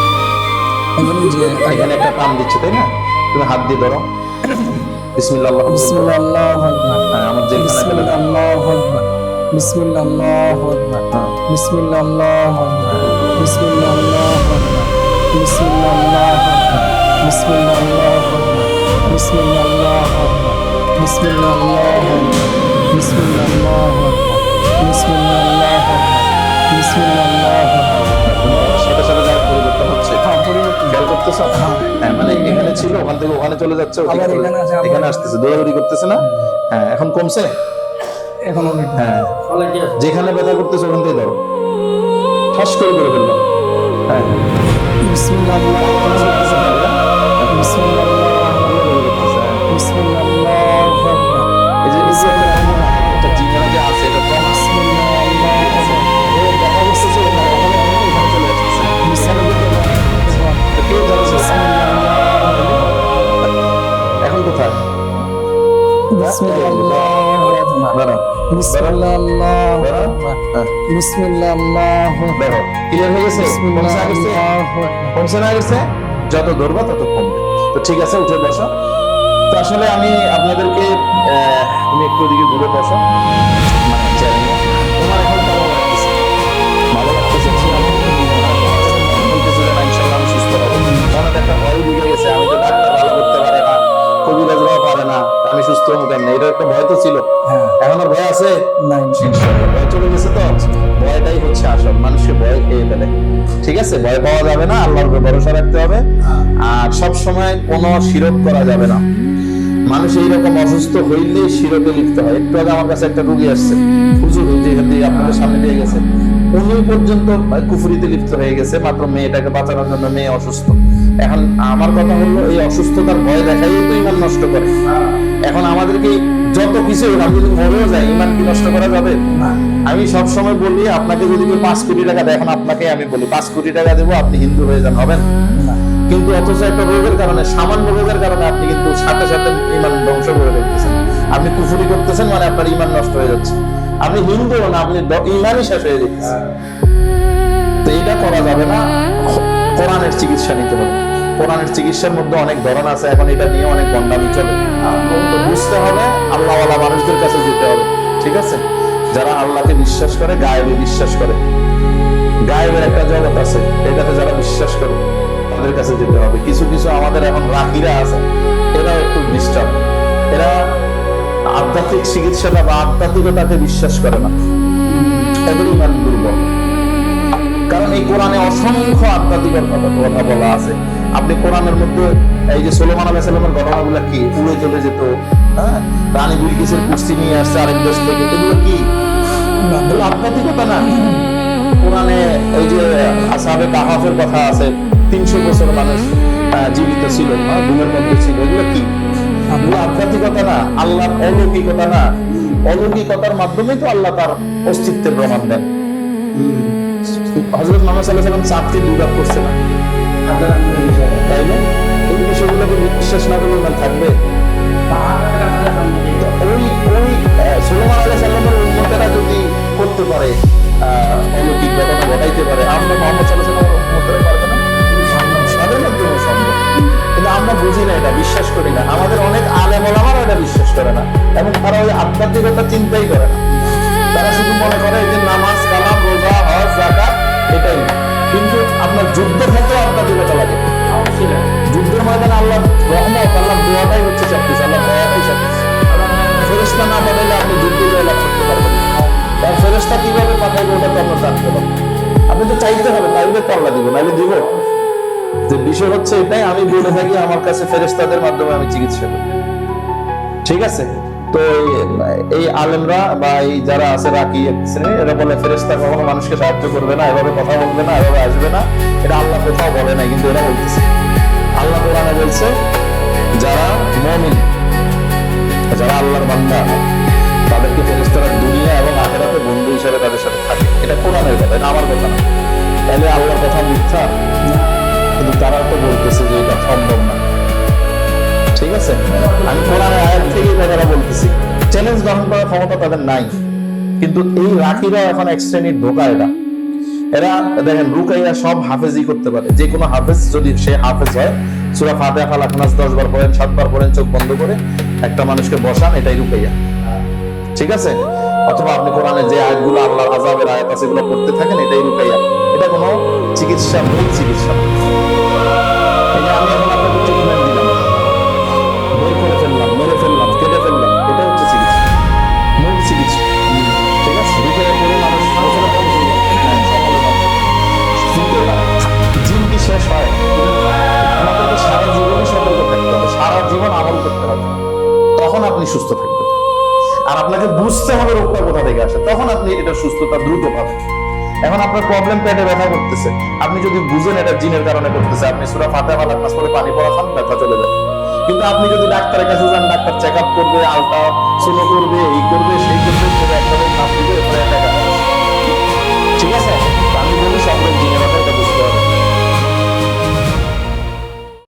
এখানে একটা টান দিচ্ছে তাই না? তুমি হাত দিয়ে ধরো, বিসমিল্লাহ আল্লাহু আকবার। বিসমিল্লাহ আল্লাহু আকবার। হ্যাঁ, আমার যেখানে বিসমিল্লাহ আল্লাহু আকবার। বিসমিল্লাহ আল্লাহু আকবার। বিসমিল্লাহ আল্লাহু আকবার। বিসমিল্লাহ আল্লাহু আকবার। বিসমিল্লাহ আল্লাহু আকবার। বিসমিল্লাহ আল্লাহু আকবার। বিসমিল্লাহ আল্লাহু আকবার। বিসমিল্লাহ আল্লাহু আকবার। বিসমিল্লাহ আল্লাহু আকবার। বিসমিল্লাহ আল্লাহু আকবার। বিসমিল্লাহ আল্লাহু আকবার। সাথে সাথে যার পরিবর্তন হচ্ছে, হ্যাঁ, পরিবর্তন। খেয়াল করতেছ? হ্যাঁ, মানে এখানে ছিল, ওখান থেকে ওখানে চলে যাচ্ছে, ওদিকে আবার চলে এখানে আসে, যাচ্ছে। আবার এখানে আসতেছে, দৌড়াদৌড়ি করতেছে না? হ্যাঁ, এখন কমছে। এখনো নেই। হ্যাঁ, যেখানে ব্যথা করতেছে ওখান থেকে ধরো, ঠাস করে ফেললো। হ্যাঁ, বিসমিল্লাহ আল্লাহু আকবার। বিসমিল্লাহ আল্লাহু আকবার। বিসমিল্লাহ আল্লাহু আকবার। এই যে একটা জিনেরা যে আছে, এটা কম আছে। বিসমিল্লাহ আল্লাহু আকবার। ও ব্যথা করতেছে, ওখানে চলে আসতেছে। তো কেউ যাচ্ছে এখন কোথায়? বিসমিল্লাহ আল্লাহু আকবার। দাঁড়াও, বিসমিল্লাহ আল্লাহু দাঁড়াও। আকবার। হ্যাঁ, বিসমিল্লাহ আল্লাহু আকবার। দেখো ক্লিয়ার হয়ে গেছে? বিসমিল্লাহ কমছে না গেছে? আল্লাহু আকবার। কমছে না গেছে? যত ধরবা তত কমবে। তো ঠিক আছে, উঠে বসো। তো আসলে আমি আপনাদেরকে তুমি একটু ওদিকে ঘুরে বসো, মানে চেয়ারে নিয়ে। তোমার এখন কেমন লাগতেছে? ভালো লাগতেছে? বলতেছে যে না, ইনশাআল্লাহ আমি সুস্থ হবো। কারণ একটা ভয় ঢুকে গেছে, আমি তো ডাক্তার ভালো করতে পারে না, কবিরাজরাও পারে না, আমি সুস্থ হবো কেমনে? এটা একটা ভয় তো ছিল। হ্যাঁ। এখন আর ভয় আছে? না, ইনশাআল্লাহ ভয় চলে গেছে। তো ভয়টাই হচ্ছে আসল, মানুষকে ভয় খেয়ে ফেলে। ঠিক আছে, ভয় পাওয়া যাবে না, আল্লাহর উপর ভরসা রাখতে হবে। আর সব সময় কোনো শিরক করা যাবে না। মানুষ এইরকম অসুস্থ হইলে শিরকে লিপ্ত হয়। একটু আগে আমার কাছে একটা রোগী আসছে, হুজুর যে আপনাদের সামনে দিয়ে গেছে, উনি পর্যন্ত কুফরিতে লিপ্ত হয়ে গেছে, মাত্র মেয়েটাকে বাঁচানোর জন্য। মেয়ে অসুস্থ। এখন আমার কথা হলো, এই অসুস্থতার ভয় দেখাই তো ইমান নষ্ট করে। এখন আমাদেরকে যত কিছু, আমি যদি মরেও যাই, ইমান কি নষ্ট করা যাবে? আমি সব সময় বলি, আপনাকে যদি কেউ 5 কোটি টাকা দেয়, এখন আপনাকে আমি বলি 5 কোটি টাকা দেবো, আপনি হিন্দু হয়ে যান, হবেন? কিন্তু অথচ একটা রোগের কারণে, সামান্য রোগের কারণে আপনি কিন্তু সাথে সাথে ইমান ধ্বংস করে ফেলতেছেন। আপনি কুফরি করতেছেন, মানে আপনার ইমান নষ্ট হয়ে যাচ্ছে। আপনি হিন্দু না, আপনি ইমানই শেষ হয়ে যাচ্ছে। তো এটা করা যাবে না। কোরআনের চিকিৎসা নিতে হবে। কোরআনের চিকিৎসার মধ্যে অনেক ধরন আছে, এখন এটা নিয়ে অনেক গন্ডামি চলে। তো বুঝতে হবে, আল্লাহওয়ালা মানুষদের কাছে যেতে হবে। ঠিক আছে, যারা আল্লাহকে বিশ্বাস করে, গায়েবে বিশ্বাস করে, গায়েবের একটা জগৎ আছে, এটাতে যারা বিশ্বাস করে তাদের কাছে যেতে হবে। কিছু কিছু আমাদের এখন রাখিরা আছে, এরা একটু ডিস্টার্ব। এরা আধ্যাত্মিক চিকিৎসাটা বা আধ্যাত্মিকতাকে বিশ্বাস করে না, এদের ইমান দুর্বল। কারণ এই কোরআনে অসংখ্য আধ্যাত্মিকের কথা বলা আছে। আপনি কোরআনের মধ্যে এই যে সুলাইমান আলাইহিস সালামের ঘটনাগুলো কি, উড়ে চলে যেত, হ্যাঁ, রানী বিলকিসের কুস্তি নিয়ে আসছে আরেক দেশ থেকে, এগুলো কি? এগুলো আধ্যাত্মিকতা না। কোরআনে এই যে আসহাবে কাহাফের কথা আছে, 300 বছর মানুষ জীবিত ছিল, ঘুমের মধ্যে ছিল, এগুলো কি? এগুলো আধ্যাত্মিকতা না, আল্লাহর অলৌকিকতা না। অলৌকিকতার মাধ্যমেই তো আল্লাহ তার অস্তিত্বের প্রমাণ দেন। হযরত মুহাম্মদ সাল্লাল্লাহু আলাইহি ওয়াসাল্লাম চাঁদকে দুর্গাত করছে না, তাই না? এই বিষয়গুলোকে বিশ্বাস না করলে ইমান থাকবে? ওই সুলাইমান আলাইহিস সালামের উম্মতেরা যদি করতে পারে, অলৌকিক ঘটনা ঘটাইতে পারে, আমরা মুহাম্মদ সাল্লাল্লাহু আলাইহি ওয়াসাল্লামের উম্মতেরা পারবে না? তাদের মাধ্যমে সম্ভব। কিন্তু আমরা বুঝি না, এটা বিশ্বাস করি না। আমাদের অনেক আলেম ওলামারা এটা বিশ্বাস করে না, এবং তারা ওই আধ্যাত্মিকতা চিন্তাই করে না। তারা শুধু মনে করে যে নামাজ, কালাম, রোজা, হজ, যাকাত, এটাই। কিন্তু আপনার যুদ্ধক্ষেত্রে আধ্যাত্মিকতা লাগে। যুদ্ধের ময়দানে আল্লাহ রহমত, আল্লাহ দোয়াটাই হচ্ছে সবকিছু, আল্লাহ দয়াটাই সবকিছু। ফেরেশতা না পাঠাইলে আপনি যুদ্ধে জয়লাভ করতে পারবেন না। তার ফেরেশতা কিভাবে পাঠাইবে ওটা তো আমরা জানতে পারবো। আপনি তো চাইতে হবে, তাইলে তো আল্লাহ দিব, নাইলে দিব। যে বিষয় হচ্ছে এটাই, আমি বলে থাকি আমার কাছে ফেরেশতাদের মাধ্যমে আমি চিকিৎসা করি, ঠিক আছে? তো এই আলেমরা বা এই যারা আছে রাকি এক শ্রেণী, এরা বলে ফেরেশতা কখনো মানুষকে সাহায্য করবে না, এভাবে কথা বলবে না, এভাবে আসবে না। এটা আল্লাহ কোথাও বলে নাই, কিন্তু এরা বলতেছে। আল্লাহ কোরআনে বলছে যারা মুমিন, যারা আল্লাহর বান্দা, তাদেরকে ফেরেশতারা দুনিয়া এবং আখিরাতে বন্ধু হিসেবে তাদের সাথে থাকে। এটা কোরআনের কথা, এটা আমার কথা না। তাহলে আল্লাহর কথা মিথ্যা? কিন্তু তারা তো বলতেছে যে এটা সম্ভব না, ঠিক আছে? আমি কোরআনের আয়াত থেকে কথাটা বলতেছি। চ্যালেঞ্জ গ্রহণ করার ক্ষমতা তাদের নাই, কিন্তু এই রাখিরা এখন এক শ্রেণীর ধোকা। এরা দেখেন রুকাইয়া সব হাফেজই করতে পারে। যে কোনো হাফেজ, যদি সে হাফেজ হয়, সূরা ফাতিহা, ফালাক, নাস 10 বার পড়েন, 7 বার পড়েন, চোখ বন্ধ করে একটা মানুষকে বসান, এটাই রুকাইয়া, ঠিক আছে? অথবা আপনি কোরআনে যে আয়াতগুলো আল্লাহর আযাবের আয়াত আছে এগুলো পড়তে থাকেন, এটাই রুকাইয়া। এটা কোনো চিকিৎসা, মূল চিকিৎসা না। এই যে আমি এখন আপনাকে ট্রিটমেন্ট দিলাম, বের করে ফেললাম, মেরে ফেললাম, কেটে ফেললাম, এটা হচ্ছে চিকিৎসা, মূল চিকিৎসা, ঠিক আছে? রুকাইয়া করে মানুষ বছরে 50 হয়ে যায়, সকলে ধ্বংস। কিন্তু জিন কি শেষ হয়? আমাদেরকে সারা জীবনই সতর্ক থাকতে হবে, সারা জীবন আমল করতে হবে, তখন আপনি সুস্থ থাকবেন। আর আপনাকে বুঝতে হবে রোগটা কোথা থেকে আসে, তখন আপনি এটা সুস্থতা দ্রুত পাবেন। এখন আপনার প্রবলেম পেটে ব্যথা করতেছে, আপনি যদি বুঝেন এটা জিনের কারণে করতেছে, আপনি সূরা ফাতিহা, ফালাক, নাস পড়ে পানি পড়া খান, ব্যথা চলে যাবে। কিন্তু আপনি যদি ডাক্তারের কাছে যান, ডাক্তার চেক আপ করবে, আলট্রা সোনো করবে, এই করবে, সেই করবে, একটা রোগ নাম দিবে,